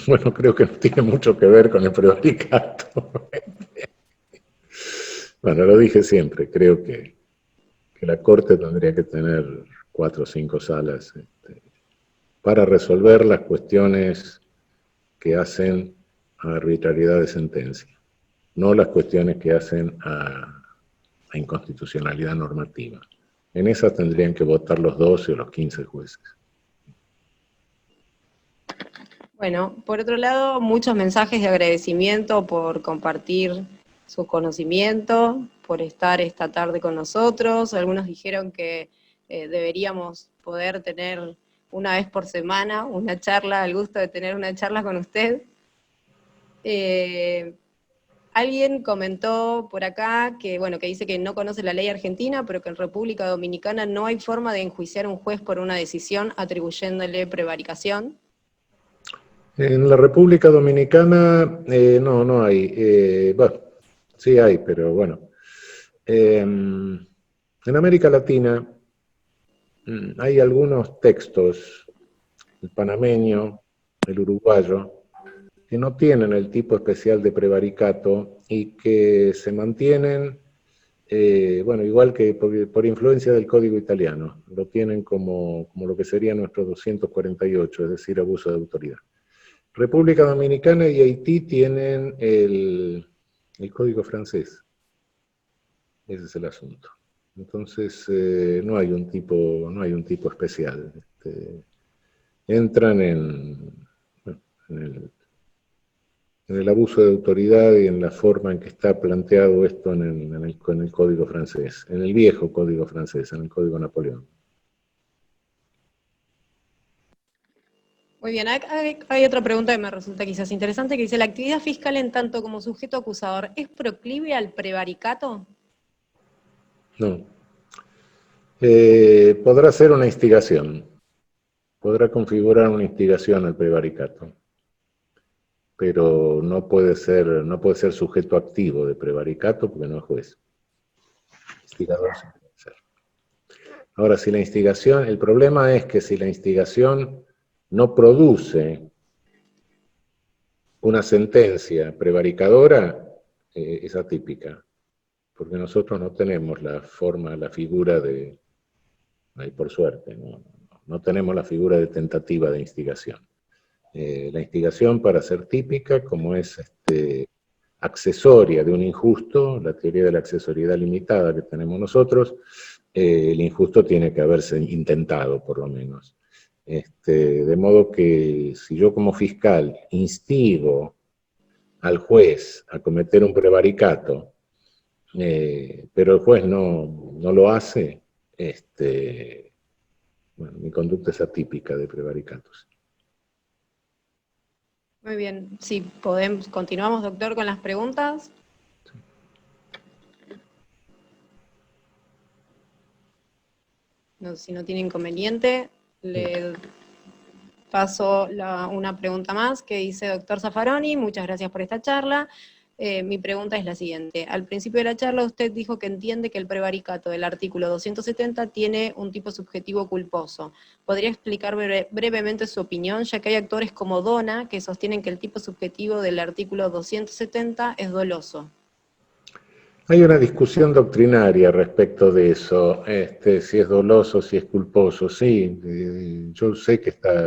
Speaker 3: Bueno, creo que no tiene mucho que ver con el prevaricato. Bueno, lo dije siempre, creo que la Corte tendría que tener 4 o 5 salas para resolver las cuestiones que hacen a arbitrariedad de sentencia, no las cuestiones que hacen a inconstitucionalidad normativa. En esas tendrían que votar los 12 o los 15 jueces.
Speaker 1: Bueno, por otro lado, muchos mensajes de agradecimiento por compartir su conocimiento, por estar esta tarde con nosotros. Algunos dijeron que deberíamos poder tener una vez por semana una charla, el gusto de tener una charla con usted. Alguien comentó por acá que, bueno, que dice que no conoce la ley argentina, pero que en República Dominicana no hay forma de enjuiciar a un juez por una decisión atribuyéndole prevaricación.
Speaker 3: En la República Dominicana no hay. Bueno, sí hay, pero bueno. En América Latina hay algunos textos, el panameño, el uruguayo, que no tienen el tipo especial de prevaricato y que se mantienen, bueno, igual que por influencia del Código Italiano, lo tienen como lo que sería nuestro 248, es decir, abuso de autoridad. República Dominicana y Haití tienen el Código francés. Ese es el asunto. Entonces, no hay un tipo especial. Entran en el abuso de autoridad y en la forma en que está planteado esto en el Código francés, en el viejo Código francés, en el Código Napoleón.
Speaker 1: Muy bien, hay otra pregunta que me resulta quizás interesante, que dice, ¿la actividad fiscal en tanto como sujeto acusador es proclive al prevaricato?
Speaker 3: No. Podrá ser una instigación, podrá configurar una instigación al prevaricato, pero no puede ser sujeto activo de prevaricato porque no es juez. Instigador sí puede ser. Ahora, si la instigación, el problema es que si la instigación no produce una sentencia prevaricadora, es atípica, porque nosotros no tenemos la figura de, y por suerte, no tenemos la figura de tentativa de instigación. La instigación, para ser típica, como es accesoria de un injusto, la teoría de la accesoriedad limitada que tenemos nosotros, el injusto tiene que haberse intentado, por lo menos. De modo que si yo como fiscal instigo al juez a cometer un prevaricato, pero el juez no lo hace, bueno, mi conducta es atípica de prevaricatos.
Speaker 1: Muy bien, sí, continuamos, doctor, con las preguntas. No, si no tiene inconveniente, le paso una pregunta más que dice, doctor Zaffaroni, muchas gracias por esta charla. Mi pregunta es la siguiente. Al principio de la charla usted dijo que entiende que el prevaricato del artículo 270 tiene un tipo subjetivo culposo. ¿Podría explicar brevemente su opinión, ya que hay actores como Dona que sostienen que el tipo subjetivo del artículo 270 es doloso?
Speaker 3: Hay una discusión doctrinaria respecto de eso, si es doloso, si es culposo. Sí, yo sé que está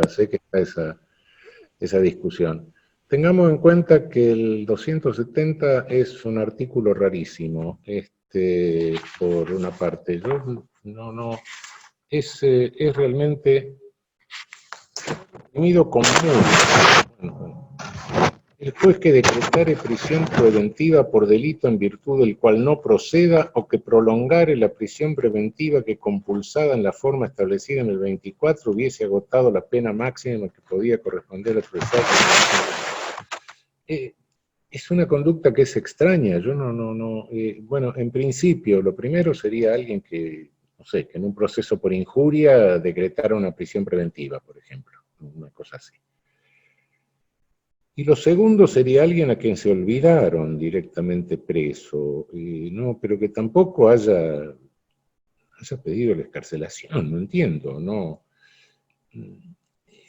Speaker 3: esa discusión. Tengamos en cuenta que el 270 es un artículo rarísimo, por una parte. Es realmente temido común. El juez que decretare prisión preventiva por delito en virtud del cual no proceda o que prolongare la prisión preventiva que compulsada en la forma establecida en el 24 hubiese agotado la pena máxima que podía corresponder al procesal Es una conducta que es extraña. Yo bueno, en principio, lo primero sería alguien que, no sé, que en un proceso por injuria decretara una prisión preventiva, por ejemplo, una cosa así. Y lo segundo sería alguien a quien se olvidaron directamente preso, no, pero que tampoco haya pedido la excarcelación, no entiendo, no.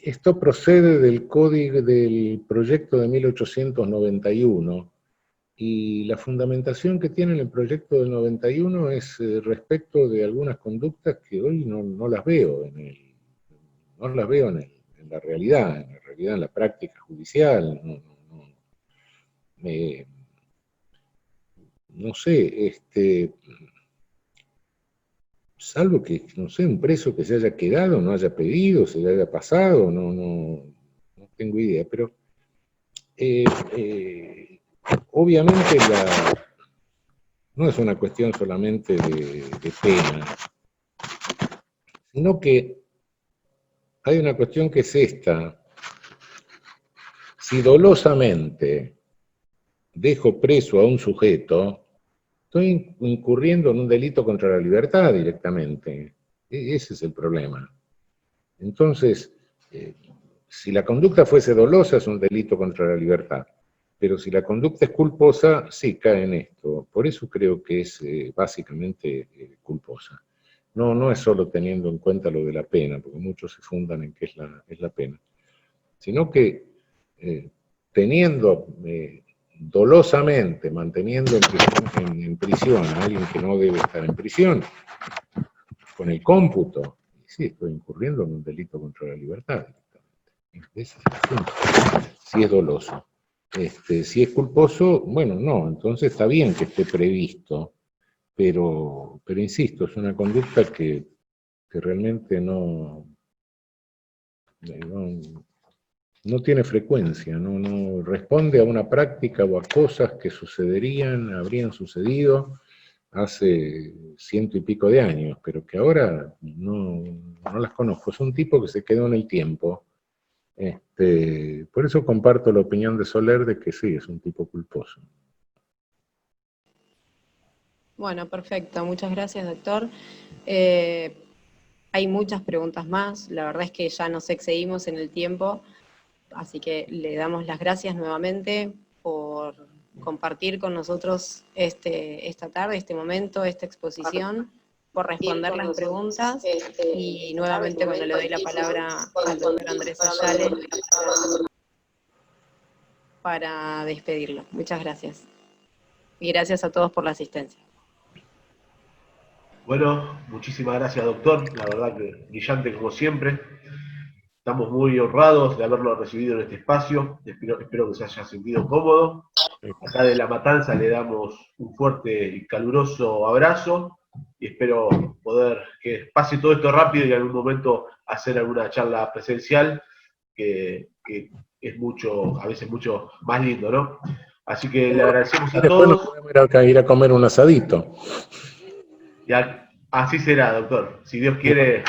Speaker 3: Esto procede del código del proyecto de 1891, y la fundamentación que tiene el proyecto del 91 es respecto de algunas conductas que hoy no las veo no las veo en la realidad, en la práctica judicial. No sé, salvo que, no sé, un preso que se haya quedado, no haya pedido, se le haya pasado, no tengo idea, pero obviamente no es una cuestión solamente de pena, sino que hay una cuestión que es esta: si dolosamente dejo preso a un sujeto, estoy incurriendo en un delito contra la libertad directamente. Ese es el problema. Entonces, si la conducta fuese dolosa, es un delito contra la libertad. Pero si la conducta es culposa, sí cae en esto. Por eso creo que es básicamente culposa. No es solo teniendo en cuenta lo de la pena, porque muchos se fundan en que es la pena, sino que teniendo dolosamente, manteniendo en prisión a alguien que no debe estar en prisión, con el cómputo, sí, estoy incurriendo en un delito contra la libertad. Ese es el asunto. Si es doloso. Si es culposo, bueno, no, entonces está bien que esté previsto, pero insisto, es una conducta que realmente no tiene frecuencia, no responde a una práctica o a cosas que habrían sucedido hace 100 y pico de años, pero que ahora no las conozco. Es un tipo que se quedó en el tiempo. Por eso comparto la opinión de Soler de que sí, es un tipo culposo.
Speaker 1: Bueno, perfecto. Muchas gracias, doctor. Hay muchas preguntas más. La verdad es que ya nos excedimos en el tiempo, así que le damos las gracias nuevamente por compartir con nosotros esta tarde, este momento, esta exposición, por responder las preguntas, y nuevamente, bueno, le doy la palabra al doctor Andrés Ayale para despedirlo. Muchas gracias. Y gracias a todos por la asistencia.
Speaker 2: Bueno, muchísimas gracias, doctor. La verdad que brillante como siempre. Estamos muy honrados de haberlo recibido en este espacio. Espero que se haya sentido cómodo. Acá de La Matanza le damos un fuerte y caluroso abrazo y espero poder que pase todo esto rápido y en algún momento hacer alguna charla presencial, que es a veces mucho más lindo, ¿no? Así que le agradecemos a
Speaker 3: Después nos
Speaker 2: todos.
Speaker 3: podemos ir a comer un asadito.
Speaker 2: Y así será, doctor. Si Dios quiere,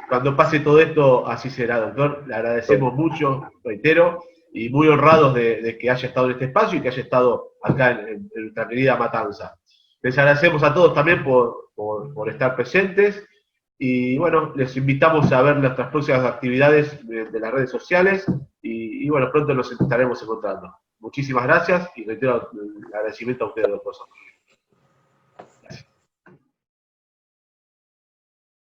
Speaker 2: cuando pase todo esto, así será, doctor. Le agradecemos mucho, reitero, y muy honrados de que haya estado en este espacio y que haya estado acá en nuestra querida Matanza. Les agradecemos a todos también por estar presentes. Y bueno, les invitamos a ver nuestras próximas actividades de las redes sociales. Y bueno, pronto nos estaremos encontrando. Muchísimas gracias y reitero el agradecimiento a ustedes, doctor.